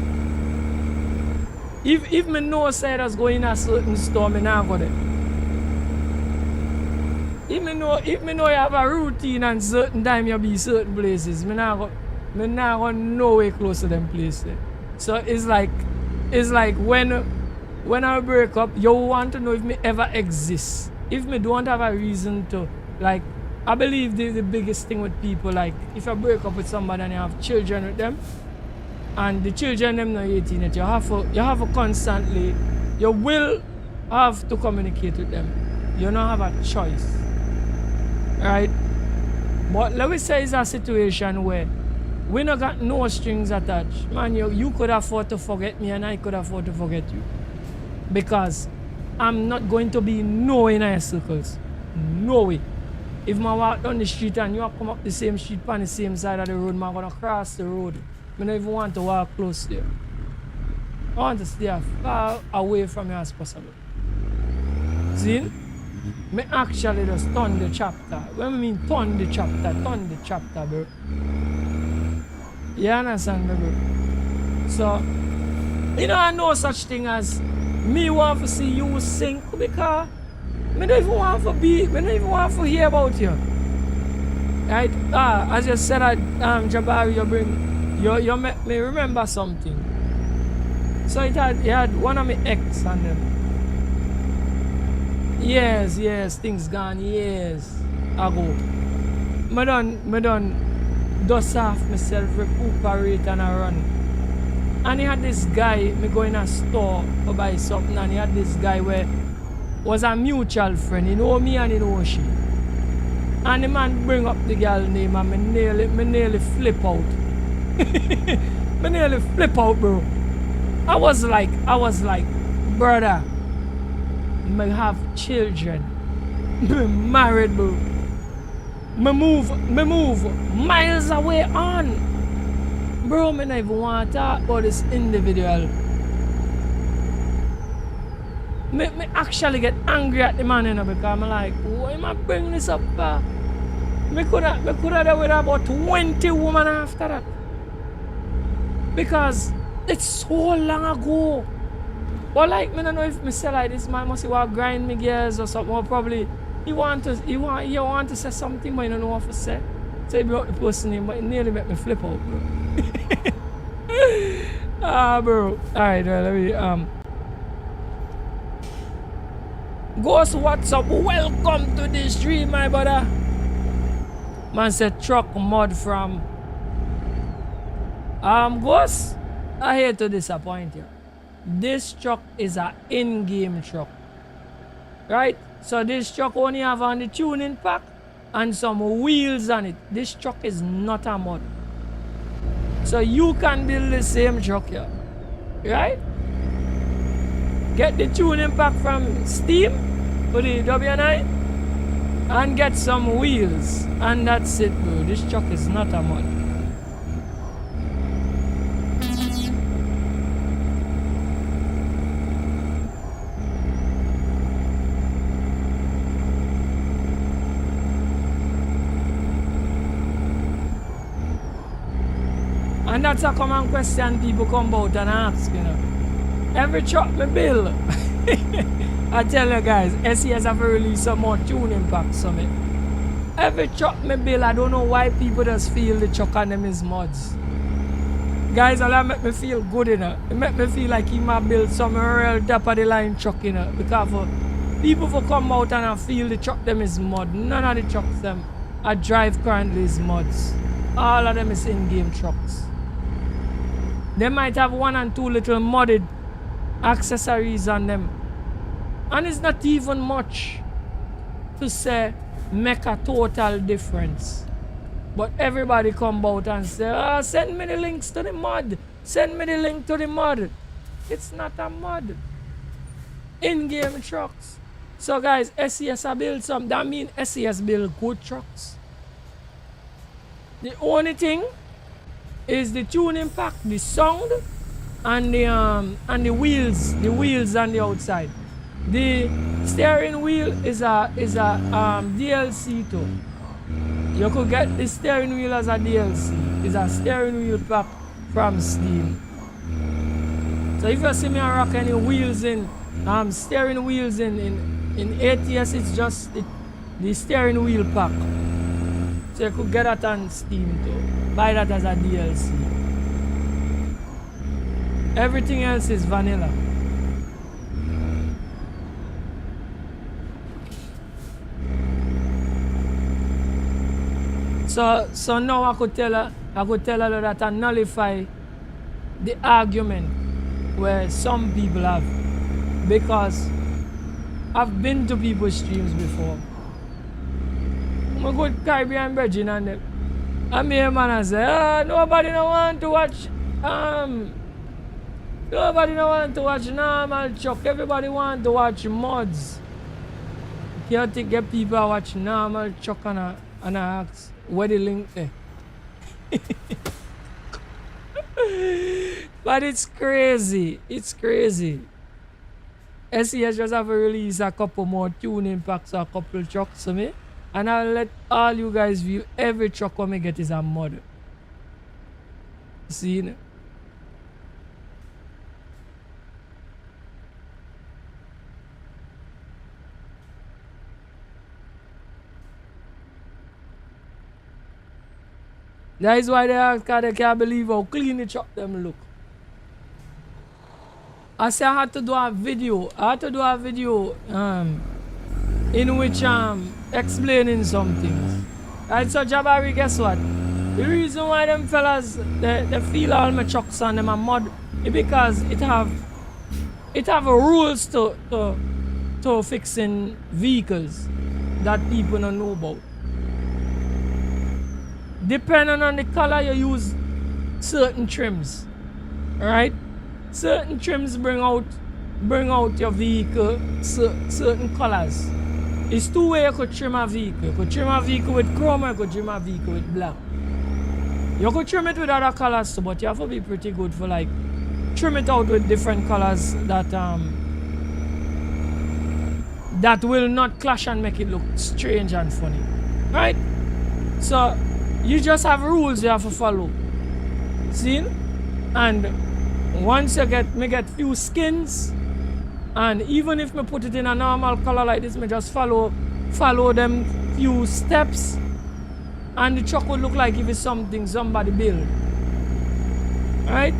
If me know say that's going in a certain store, me not go there. If me know you have a routine and certain time you be certain places, me not go nowhere close to them places. So it's like when I break up, you want to know if me ever exist. If me don't have a reason to, like, I believe the biggest thing with people, like, if you break up with somebody and you have children with them, and the children them not 18 yet, you have to constantly, you will have to communicate with them. You don't have a choice. Right? But let me say it's a situation where we not got no strings attached. Man, you could afford to forget me and I could afford to forget you. Because I'm not going to be no in our circles. No way. If I walk down the street and you come up the same street on the same side of the road, I'm going to cross the road. I don't even want to walk close there. I want to stay as far away from you as possible. See? Me actually just turn the chapter. When I mean turn the chapter, bro. You understand me, bro? So, you know, I know such thing as me want to see you sink, because me don't even want to hear about you. Right? As you said that Jabari, you make me remember something. So you had one of my ex and them. Yes, things gone years ago. Me done dust off myself, recuperate and I run. And he had this guy, me go in a store to buy something, and he had this guy where was a mutual friend. He know me and he know she. And the man bring up the girl name and me nearly flip out. Me nearly flip out, bro. I was like, brother, me have children. Me married, bro. Me move miles away on. Bro, me not even want to talk about this individual. Me actually get angry at the man, you know, because I'm like, why am I bringing this up? Me could have done with about 20 women after that. Because it's so long ago. But like, me don't know if me say like this man must want to grind me gears or something, or probably he want to say something but he don't know what to say. So he brought the person in, but it nearly made me flip out, bro. Bro. Alright, let me Ghost, what's up? Welcome to the stream, my brother. Man said truck mud from Ghost, I hate to disappoint you. This truck is an in-game truck. Right? So this truck only have on the tuning pack and some wheels on it. This truck is not a mod. So you can build the same truck here. Right? Get the tuning pack from Steam for the W9 and get some wheels, and that's it, bro. This truck is not a mud. And that's a common question people come out and ask, you know. Every truck me build, I tell you guys, SES have released some more tuning packs on it. Every truck me build, I don't know why people just feel the truck on them is mods. Guys, all that make me feel good, you know. It make me feel like he might build some real top of the line truck, you know. Because for people for come out and I feel the truck them is mod. None of the trucks them I drive currently is mods. All of them is in-game trucks. They might have one and two little modded accessories on them. And it's not even much to say make a total difference. But everybody come out and say, oh, send me the links to the mod. Send me the link to the mod. It's not a mod. In-game trucks. So guys, SES build some. That means SES build good trucks. The only thing is the tuning pack, the sound, and the wheels on the outside. The steering wheel is a DLC too. You could get the steering wheel as a DLC. It's a steering wheel pack from Steam. So if you see me rock any wheels in steering wheels in ATS, it's just the steering wheel pack. So you could get that on Steam too. Buy that as a DLC. Everything else is vanilla. So now I could tell her that I nullify the argument where some people have, because I've been to people's streams before. I'm a good Caribbean virgin and them. And me man I say, nobody don't want to watch normal truck. Everybody want to watch mods. You can't get people to watch normal truck and I ask where the link there. But it's crazy. It's crazy. SES just have to release a couple more tuning packs or a couple trucks to me. And I'll let all you guys view every truck when I get is a mod. See, you know? That is why they ask, because they can't believe how clean the truck them look. I said I had to do a video. In which explaining some things. Right, so Jabari, guess what? The reason why them fellas they feel all my trucks on them a mod is because it have rules to fixing vehicles that people don't know about. Depending on the color, you use certain trims. Right? Certain trims bring out your vehicle certain colors. It's two ways you could trim a vehicle. You could trim a vehicle with chrome or you could trim a vehicle with black. You could trim it with other colors too, but you have to be pretty good for like trim it out with different colors that will not clash and make it look strange and funny. Right? So you just have rules you have to follow. See? And once you get few skins, and even if me put it in a normal color like this, me just follow them few steps, and the truck will look like if it's something somebody built. Right?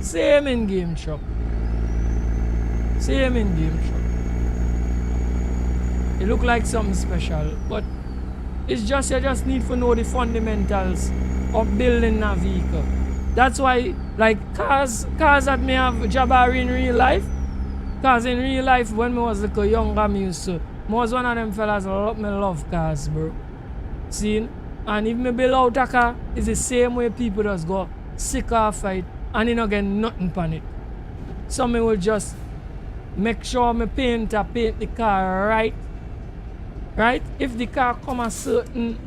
Same in-game truck. Same in-game truck. It look like something special, but it's just you just need to know the fundamentals of building a vehicle. That's why, like cars that me have Jabari in real life. Cause in real life, when I was like a younger, I was one of them fellas me love cars, bro. See? And if me build out a car, it's the same way people just go sick off it and you don't get nothing on it. So me will just make sure me paint the car right. right? If the car come a certain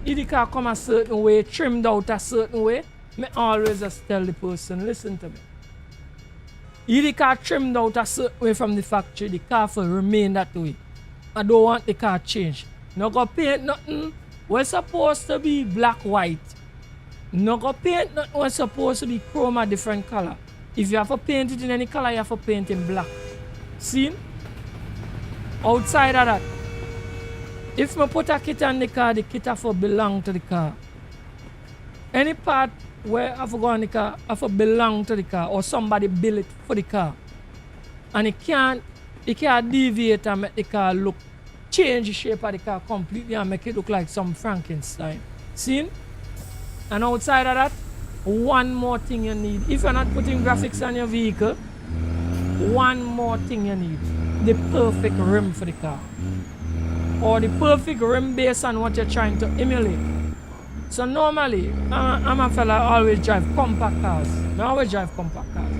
way, trimmed out a certain way, me always just tell the person, listen to me. If the car trimmed out a certain way from the factory, the car will remain that way. I don't want the car changed. No go paint nothing. We're supposed to be black white. No go paint nothing. We're supposed to be chrome a different color. If you have to paint it in any color, you have to paint in black. See? Outside of that, if I put a kit on the kit have to belong to the car. Any part where I have to go on the car have to belong to the car, or somebody build it for the car. And it can't deviate and make the car look, change the shape of the car completely and make it look like some Frankenstein. See? And outside of that, one more thing you need. If you're not putting graphics on your vehicle, one more thing you need. The perfect rim for the car. Or the perfect rim based on what you're trying to emulate. So normally, I'm a fella I always drive compact cars. I always drive compact cars.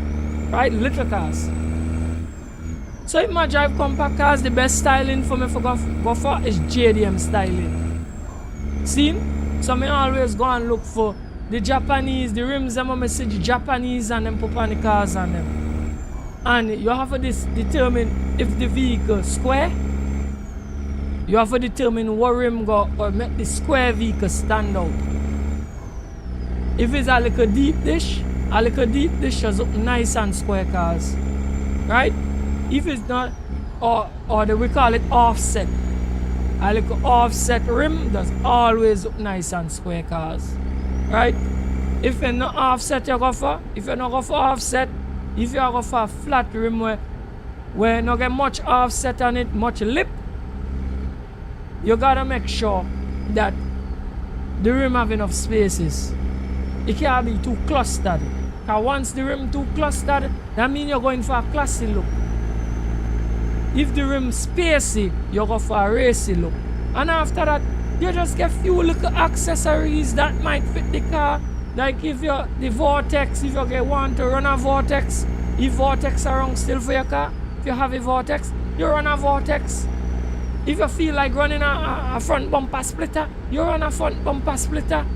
Right? Little cars. So if I drive compact cars, the best styling for me to go for is JDM styling. See? So I always go and look for the Japanese, the rims, I see the Japanese and them put on the cars on them. And you have to determine if the vehicle is square. You have to determine what rim go or make the square vehicle stand out. If it's a little deep dish does look nice and square cars. Right? If it's not, or we call it offset. A little offset rim does always look nice and square cars. Right? If you're not offset, you go for. If you're not go for offset, if you go for a flat rim where you don't get much offset on it, much lip, you gotta make sure that the rim have enough spaces. It can't be too clustered. Because once the rim too clustered, that means you're going for a classy look. If the rim spacey, you go for a racy look. And after that, you just get few little accessories that might fit the car. Like if you're the vortex, if you want to run a vortex, if vortex around still for your car, if you have a vortex, you run a vortex. If you feel like running a front bumper splitter, you run a front bumper splitter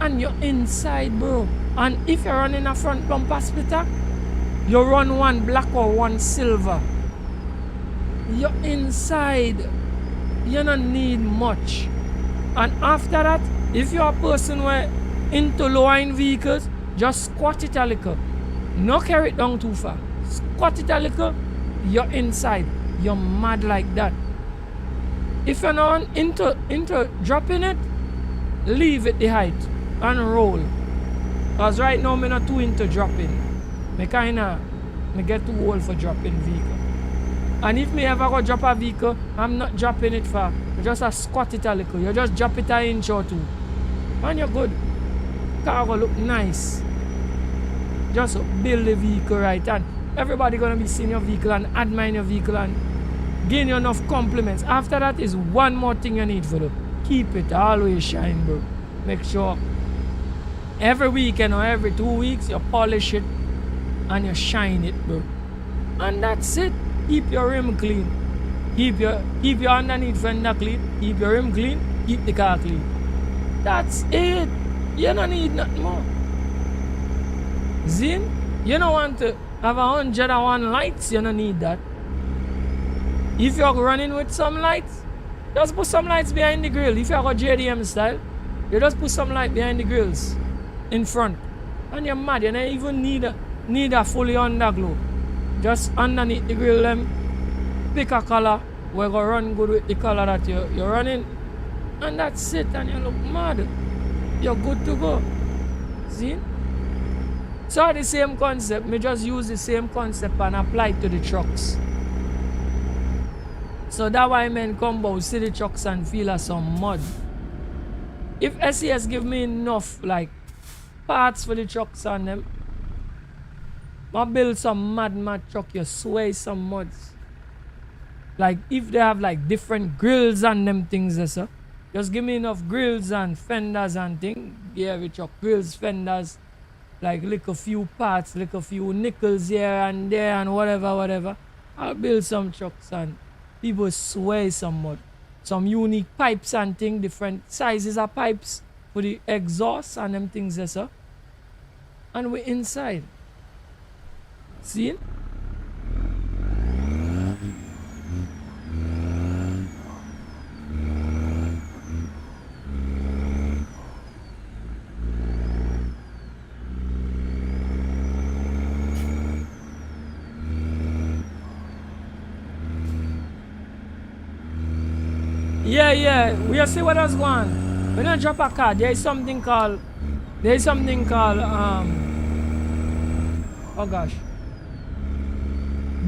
and you're inside, bro. And if you're running a front bumper splitter, you run one black or one silver. You're inside. You don't need much. And after that, if you're a person where into low-end vehicles, just squat it a little. No carry it down too far. Squat it a little, you're inside. You're mad like that. If you're not into dropping it, leave it the height and roll. Because right now, I'm not too into dropping. I get too old for dropping vehicle. And if me ever go drop a vehicle, I'm not dropping it far. Just a squat it a little. You just drop it an inch or two. And you're good. Car will look nice. Just build the vehicle right. And everybody gonna be seeing your vehicle and admiring your vehicle and gain you enough compliments. After that is one more thing you need for them. Keep it always shine, bro. Make sure every weekend or every 2 weeks you polish it and you shine it, bro. And that's it. Keep your rim clean. Keep your underneath fender clean. Keep your rim clean. Keep the car clean. That's it. You don't need nothing more. Zin, you don't want to have 101 lights. You don't need that. If you're running with some lights, just put some lights behind the grill. If you got JDM style, you just put some light behind the grills in front. And you're mad. You don't even need a fully underglow. Just underneath the grill them, pick a color, we're gonna run good with the color that you're running, and that's it, and you look mad. You're good to go. See? So the same concept, me just use the same concept and apply it to the trucks. So that why men come out, see the trucks and feel like some mud. If SES give me enough like parts for the trucks on them, I build some mad truck, you sway some mods. Like if they have like different grills and them things, so just give me enough grills and fenders and things. Yeah, we truck grills, fenders, like little few parts, little few nickels here and there and whatever. I'll build some trucks and people sway some mod. some unique pipes and things, different sizes of pipes for the exhaust and them things there, sir. And we're inside. See? Yeah, we see what has gone. When I drop a car, there is something called oh gosh,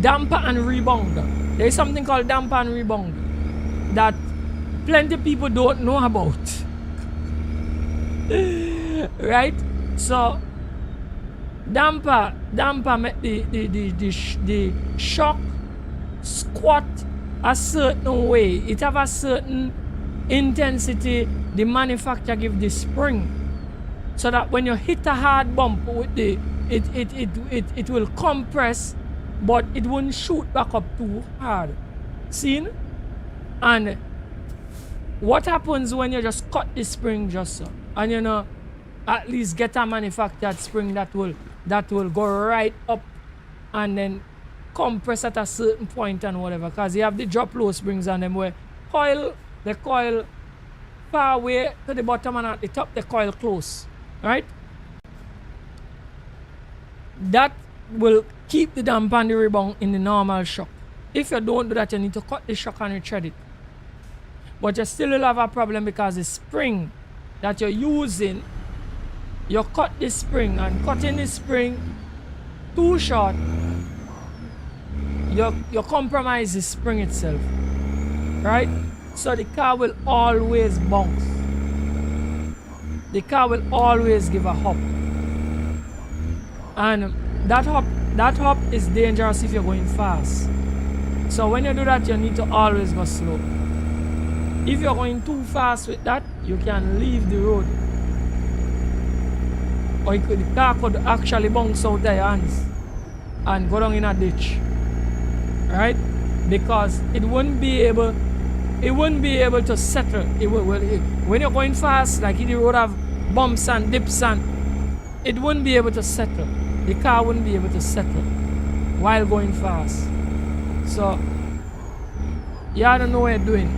damper and rebound. There is something called damper and rebound that plenty people don't know about. Right? So damper make the shock squat a certain way. It have a certain intensity the manufacturer give the spring, so that when you hit a hard bump with the it will compress, but it won't shoot back up too hard. Seen? And what happens when you just cut the spring just so, and you know, at least get a manufactured spring that will go right up and then compress at a certain point and whatever, because you have the drop low springs on them where the coil far away to the bottom and at the top the coil close, right? That will keep the damper and the rebound in the normal shock. If you don't do that, you need to cut the shock and retread it. But you still will have a problem because the spring that you're using, you cut the spring, and cutting the spring too short, you compromise the spring itself, right? So the car will always bounce. The car will always give a hop, and that hop is dangerous if you're going fast. So when you do that, you need to always go slow. If you're going too fast with that, you can leave the road, or the car could actually bounce out of your hands and go down in a ditch, right? Because it wouldn't be able to settle. When you're going fast, like if the road have bumps and dips, and it wouldn't be able to settle. The car wouldn't be able to settle while going fast. So you don't know what you're doing,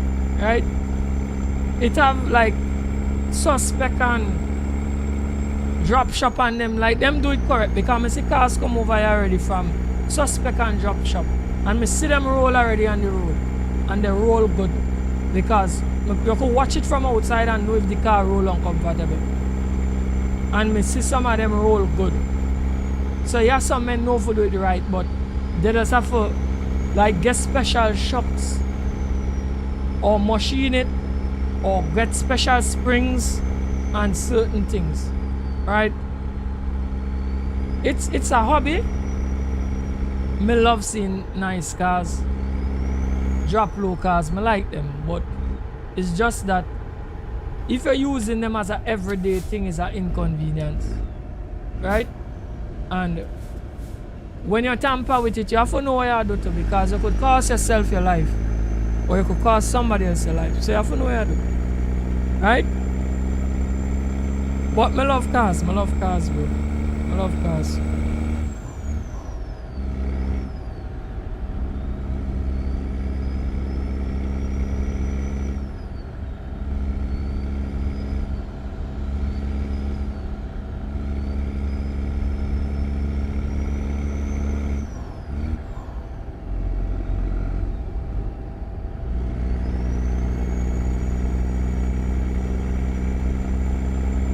right? It have like suspect and drop shop on them, like them do it correct, because I see cars come over here already from suspect and drop shop, and I see them roll already on the road, and they roll good, because you can watch it from outside and know if the car roll uncomfortable, and I see some of them roll good. So yeah, some men know to do it right, but they just have to like get special shocks or machine it or get special springs and certain things, right? It's a hobby. Me love seeing nice cars, drop low cars, me like them, but it's just that if you're using them as an everyday thing, it's an inconvenience, right? And when you tamper with it, you have to know what you do to, because you could cost yourself your life, or you could cost somebody else your life. So you have to know what you do, right? But me love cars, bro. I love cars.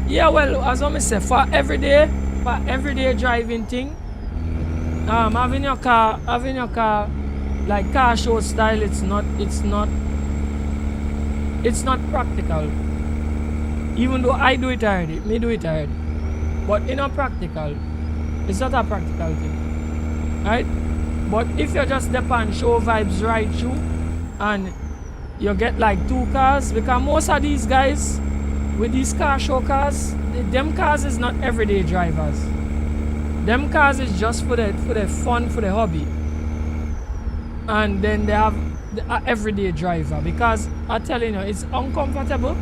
Yeah, well, as I say, for everyday driving thing, having your car like car show style, it's not practical. Even though I do it already, but it's not practical. It's not a practical thing, right? But if you just step and show vibes right through, and you get like two cars, because most of these guys with these car show cars, them cars is not everyday drivers. Them cars is just for the fun, for the hobby. And then they have everyday driver, because I'm telling you, it's uncomfortable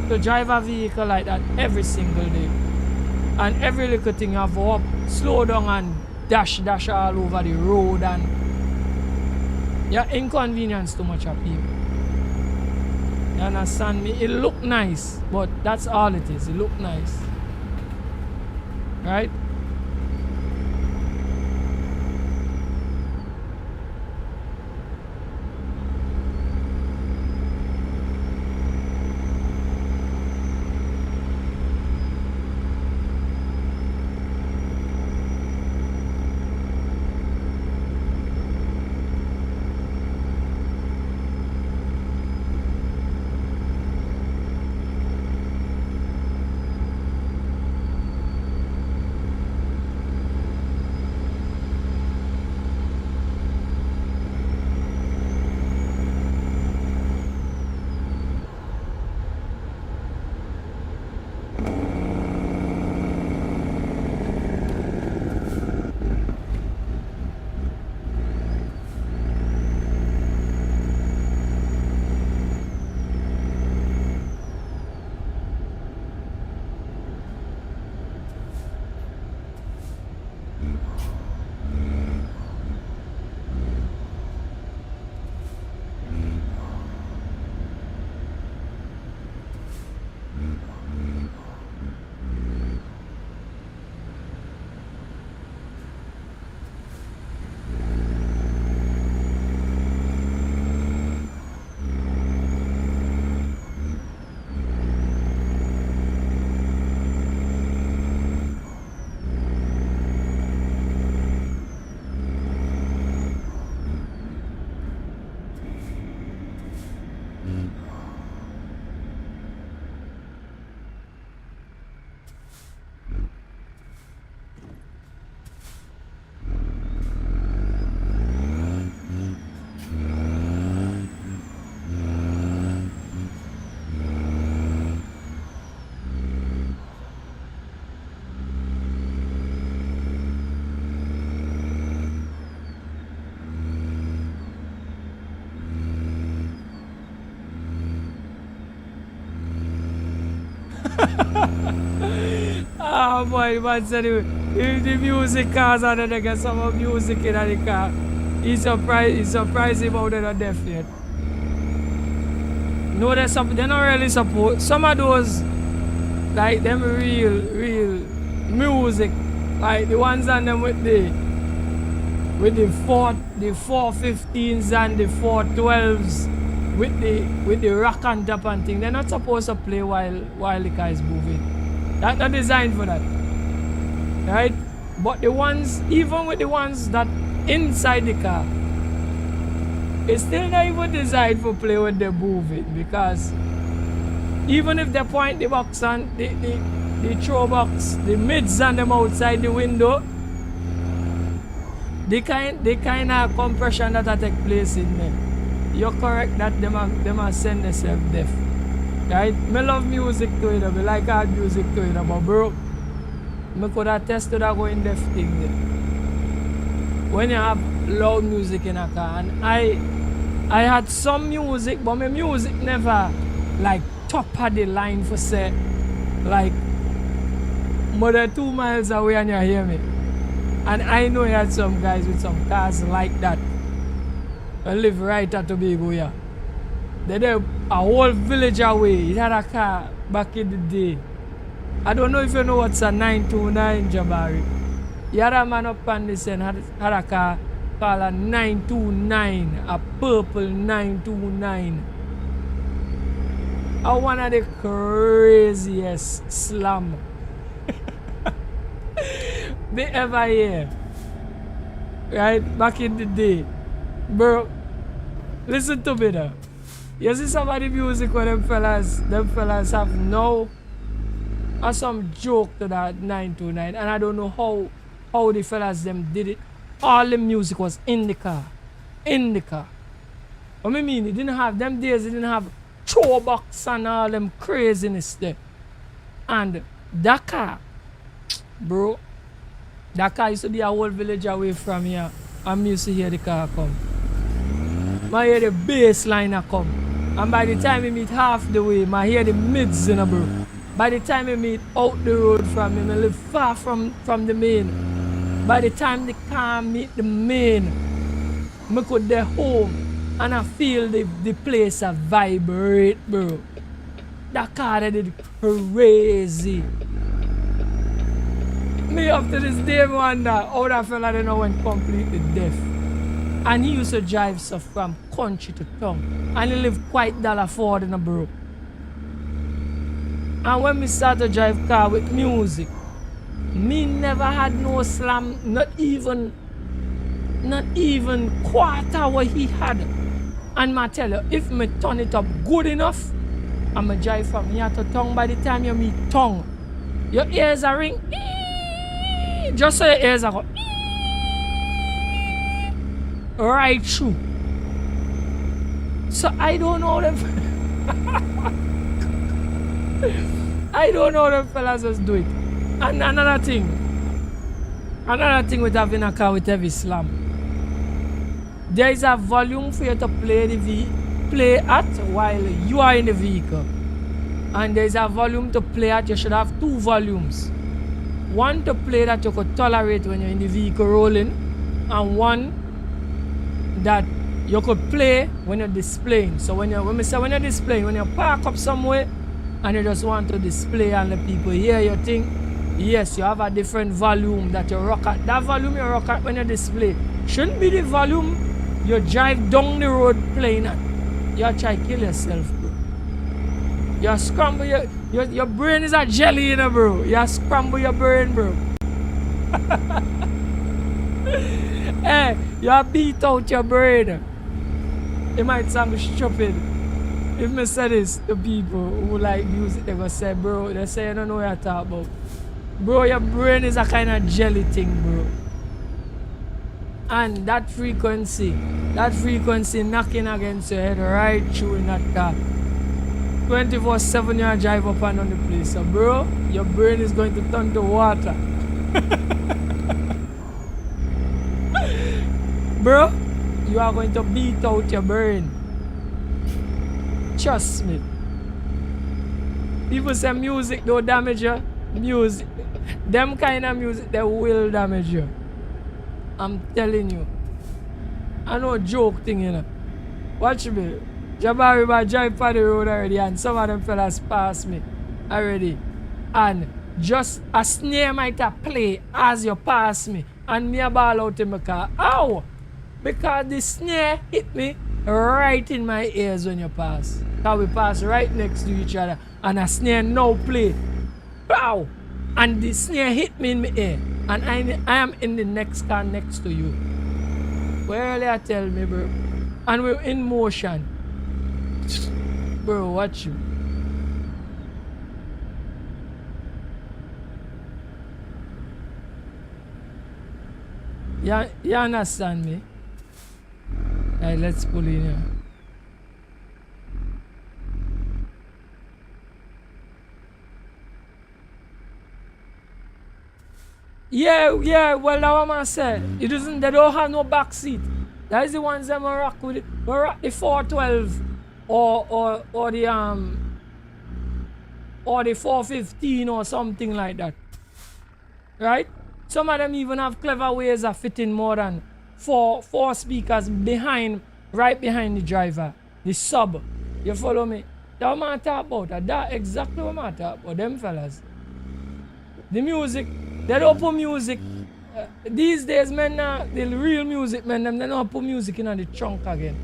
to drive a vehicle like that every single day. And every little thing you have to up, slow down and dash all over the road, and you inconvenience too much of people. You understand me? It look nice, but that's all it is. It look nice. Right? Oh boy, man said if the music cars and then they get some music in the car. He's surprised about they're not deaf yet. No, they're not really support. Some of those, like them real music, like the ones on them with the 415s and the 412s with the rack on top and thing. They're not supposed to play while the car is moving. That's not designed for that. Right? But the ones, even with the ones that inside the car, it's still not even designed for play when they're moving, because even if they point the box and the throw box, the mids and them outside the window, the kind of compression that take place in there, you're correct that them are send themselves deaf. Right? Me love music to it, me like hard music to it, but bro, me could have tested that going deaf thing there. When you have loud music in a car, and I had some music, but my music never like top of the line for say, like more than 2 miles away and you hear me. And I know you had some guys with some cars like that. I live right at Tobago here. They're a whole village away. He had a car back in the day. I don't know if you know what's a 929, Jabari. He had a man up on this and had a car called a 929, a purple 929. One of the craziest slam they ever hear. Right? Back in the day. Bro, listen to me now. You see some of the music where them fellas have now some joke to that 929, and I don't know how the fellas them did it. All the music was in the car. In the car. What I mean, it didn't have them days, it didn't have throw box and all them craziness there. And that car, bro, that car used to be a whole village away from here. I'm used to hear the car come. I hear the bass line a come. And by the time we meet half the way, I hear the mids in a bro. By the time we meet out the road from him, I live far from the main. By the time the car meet the main, I could get home and I feel the place a vibrate, bro. That car that did crazy. Me up to this day wonder how that fella I don't know went completely deaf. And he used to drive stuff from country to town. And he lived quite $40 in a bro. And when we start to drive car with music, me never had no slam, not even quarter what he had. And I tell you, if me turn it up good enough, I'ma drive from here to tongue. By the time you meet tongue, your ears are ring. Just so your ears are go right through. So I don't know them. I don't know them fellas just do it. And another thing with having a car with heavy slam. There is a volume for you to play at while you are in the vehicle. And there is a volume to play at. You should have 2 volumes. One to play that you could tolerate when you're in the vehicle rolling, and one that you could play when you're displaying. So when you're displaying, when you park up somewhere and you just want to display and let people hear your thing, yes, you have a different volume that you rock at. That volume you rock at when you display shouldn't be the volume you drive down the road playing at. You try to kill yourself, bro. You scramble your brain is a jelly, you know, bro. You scramble your brain, bro. Hey, you beat out your brain. It might sound stupid. If I say this to people who like music, they gonna say, bro, they say you don't know what you're talking about. Bro, your brain is a kind of jelly thing, bro. And that frequency knocking against your head right through in that car. 24/7 you drive up and down the place. So bro, your brain is going to turn to water. Bro, you are going to beat out your brain. Trust me. People say music don't damage you. Music, them kind of music, they will damage you. I'm telling you. I know joke thing, you know. Watch me. Jabari by drive for the road already and some of them fellas pass me already. And just a snare might have play as you pass me. And me a ball out in my car. Ow! Because the snare hit me right in my ears when you pass. Because we pass right next to each other. And a snare now play. Pow! And the snare hit me in my ear. And I am in the next car next to you. Well, you tell me, bro. And we're in motion. Bro, watch you. You understand me? Alright, let's pull in here. Yeah, well, that what I said. They don't have no back seat. That is the ones that I rock with it. We rock the 412 or the 415 or something like that. Right? Some of them even have clever ways of fitting more than four speakers right behind the driver. The sub. You follow me? That's what I'm talking about. That's exactly what I'm talking about. Them fellas. The music. They don't put music. These days, men, the real music, men, they don't put music in the trunk again.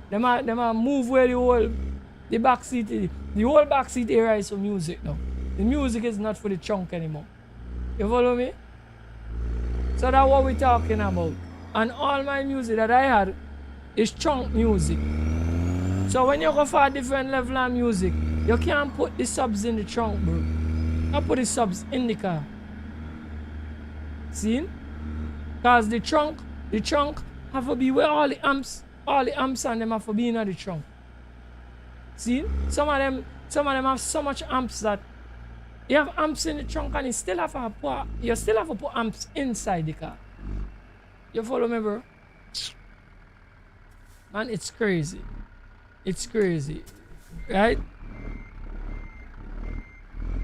They might move where the back seat is. The whole back seat area is for music now. The music is not for the trunk anymore. You follow me? So that's what we're talking about. And all my music that I had is trunk music. So when you go for a different level of music, you can't put the subs in the trunk, bro. I put the subs in the car. See? Because the trunk have to be where all the amps and them have to be in the trunk. See? Some of them have so much amps that you have amps in the trunk and you still have to put amps inside the car. You follow me, bro? And it's crazy. It's crazy. Right?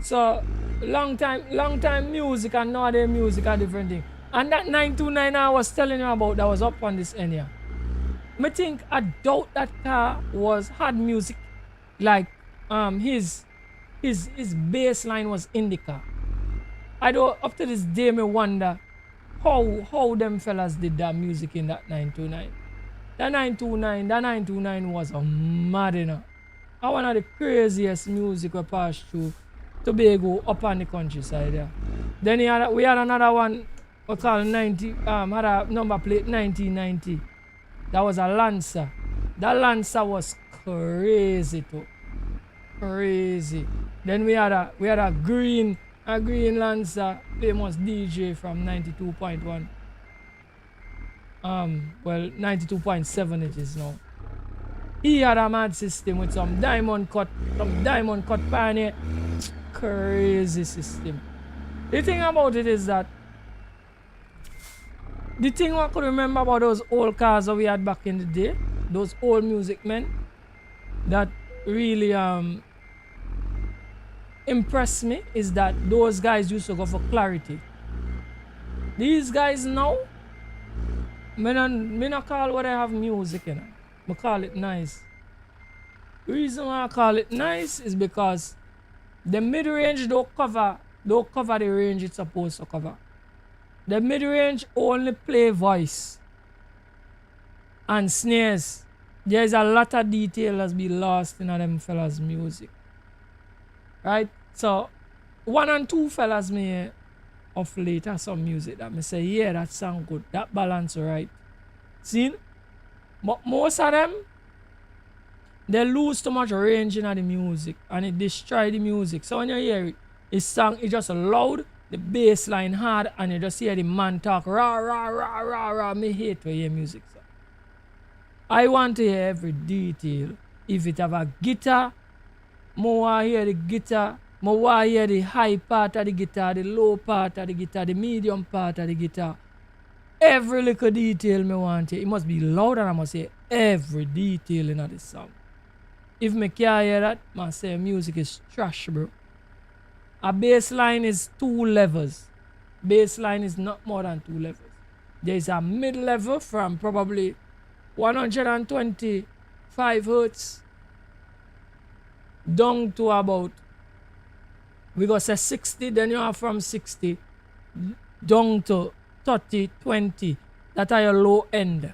So long time music and nowadays music are different thing. And that 929 I was telling you about that was up on this end here. I doubt that car had music like his bass line was in the car. I don't up to this day me wonder how them fellas did that music in that 929. That 929 was a mad, you know. One of the craziest music we passed through Tobago up on the countryside there. Then we had another one we call 90 had a number plate 1990. That was a Lancer. That Lancer was crazy too. Crazy. Then we had a green Lancer, famous DJ from 92.1. Well 92.7 it is now. He had a mad system with some diamond cut pioneer. Crazy system. The thing about it is that the thing I could remember about those old cars that we had back in the day, those old music men, that really impressed me is that those guys used to go for clarity. These guys now, me not call what I have music, you know. I call it nice. The reason why I call it nice is because the mid-range don't cover the range it's supposed to cover. The mid-range only play voice and snares. There's a lot of detail that's be lost in them fellas' music. Right? So 1 and 2 fellas me of late have some music that me say, yeah, that sound good. That balance right. See? But most of them, they lose too much range in the music and it destroy the music. So when you hear it, it's just loud, the bass line hard, and you just hear the man talk rah rah rah rah rah. Me hate to hear music. So I want to hear every detail. If it have a guitar, more want to hear the guitar, more want to hear the high part of the guitar, the low part of the guitar, the medium part of the guitar. Every little detail me want to hear. It must be loud and I must hear every detail in this song. If me can't hear that, I say music is trash, bro. A bass line is 2 levels. Bass line is not more than 2 levels. There is a mid level from probably 125 hertz down to about, we go say 60, then you have from 60 down to 30, 20. That are your low end.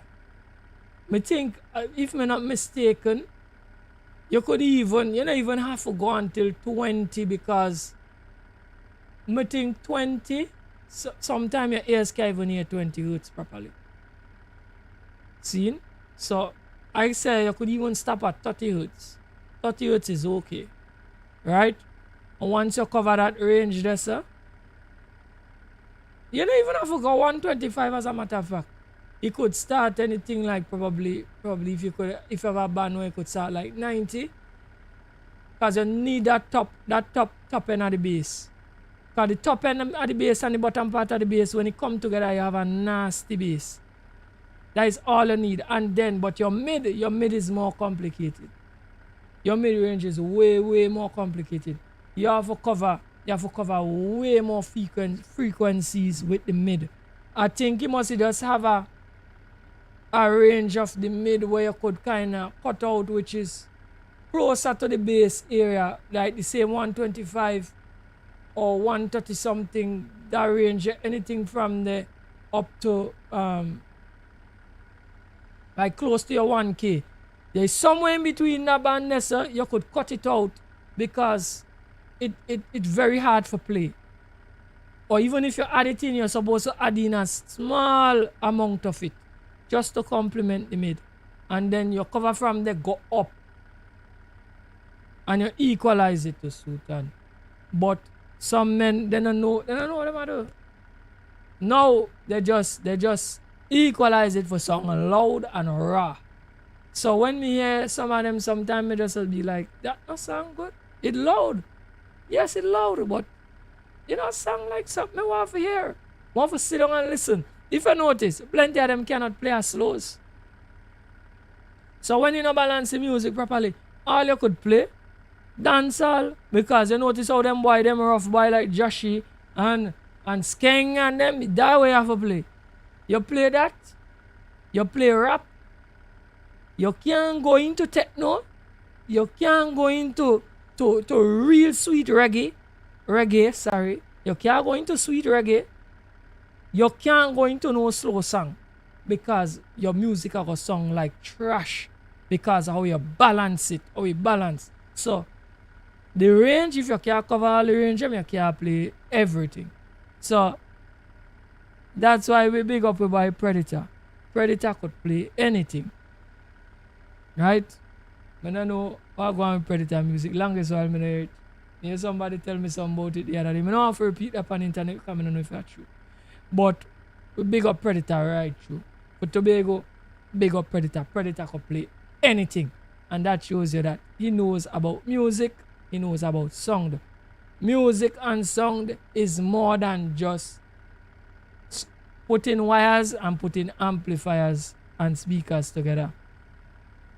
Me think, if me not mistaken, you don't even have to go until 20 because I think 20, sometimes your ears can't even hear 20 hertz properly. See? So I say you could even stop at 30 hertz. 30 hertz is okay. Right? And once you cover that range there, sir, you don't even have to go 125 as a matter of fact. You could start anything like probably if you have a band where you could start like 90. Because you need that top end of the bass. Because the top end of the bass and the bottom part of the bass, when it come together, you have a nasty bass. That is all you need. And then, but your mid is more complicated. Your mid range is way more complicated. You have to cover way more frequencies with the mid. I think you must just have a range of the mid where you could kind of cut out, which is closer to the bass area, like the same 125 or 130 something. That range, anything from there up to like close to your 1K. There's somewhere in between that band there, you could cut it out because it's very hard for play. Or even if you add it in, you're supposed to add in a small amount of it just to complement the mid. And then you cover from there, go up. And you equalize it to suit on. But some men, they don't know what they do. Now they just equalize it for something loud and raw. So when me hear some of them, sometimes me just will be like, that not sound good. It loud. Yes, it loud, but it don't sound like something I want to hear. I want to sit down and listen. If you notice, plenty of them cannot play as slows. So when you not balance the music properly, all you could play dancehall, because you notice how them boy, them rough boy like Joshi and Skeng and them, that way you have to play. You play that, you play rap, you can't go into techno, you can't go into to real sweet reggae, sorry. You can't go into sweet reggae, you can't go into no slow song, because your music are gonna sound like trash, because how you balance it, how you balance. So the range, if you can't cover all the range, you can't play everything. So that's why we big up by Predator. Predator could play anything. Right? I don't know what going on with Predator music. Longest while I hear it. Hear somebody tell me something about it the other day. I don't have to repeat that on the internet because I don't know if that's true. But we big up Predator, right? True. But Tobago, big up Predator. Predator could play anything. And that shows you that he knows about music. He knows about sound. Music and sound is more than just putting wires and putting amplifiers and speakers together.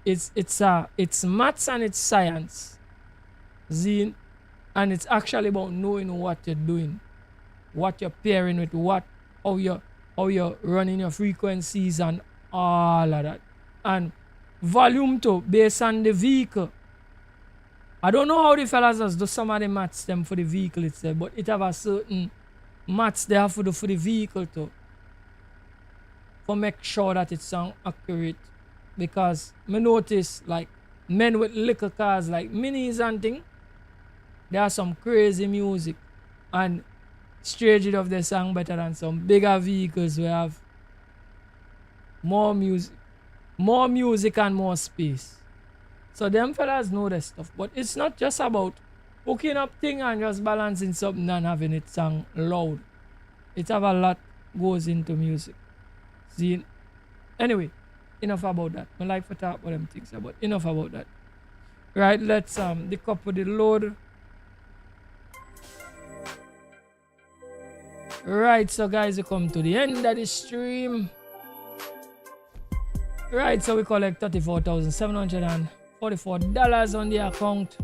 It's maths and it's science. Zine. And it's actually about knowing what you're doing. What you're pairing with what, how you're running your frequencies and all of that. And volume too, based on the vehicle. I don't know how the fellas does some of the maths them for the vehicle itself, but it have a certain maths they have for the vehicle too. For make sure that it sound accurate. Because me notice like men with little cars like minis and thing, there are some crazy music. And straight it of the song better than some bigger vehicles we have more music and more space. So them fellas know that stuff. But it's not just about hooking up thing and just balancing something and having it sound loud. It have a lot goes into music. See? Anyway, enough about that. I like to talk about them things, but enough about that. Right, let's decouple the load. Right, so guys, we come to the end of the stream. Right, so we collect $34,744 on the account.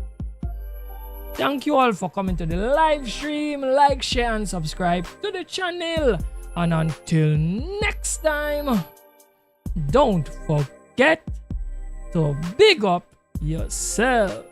Thank you all for coming to the live stream. Like, share, and subscribe to the channel. And until next time, don't forget to big up yourself.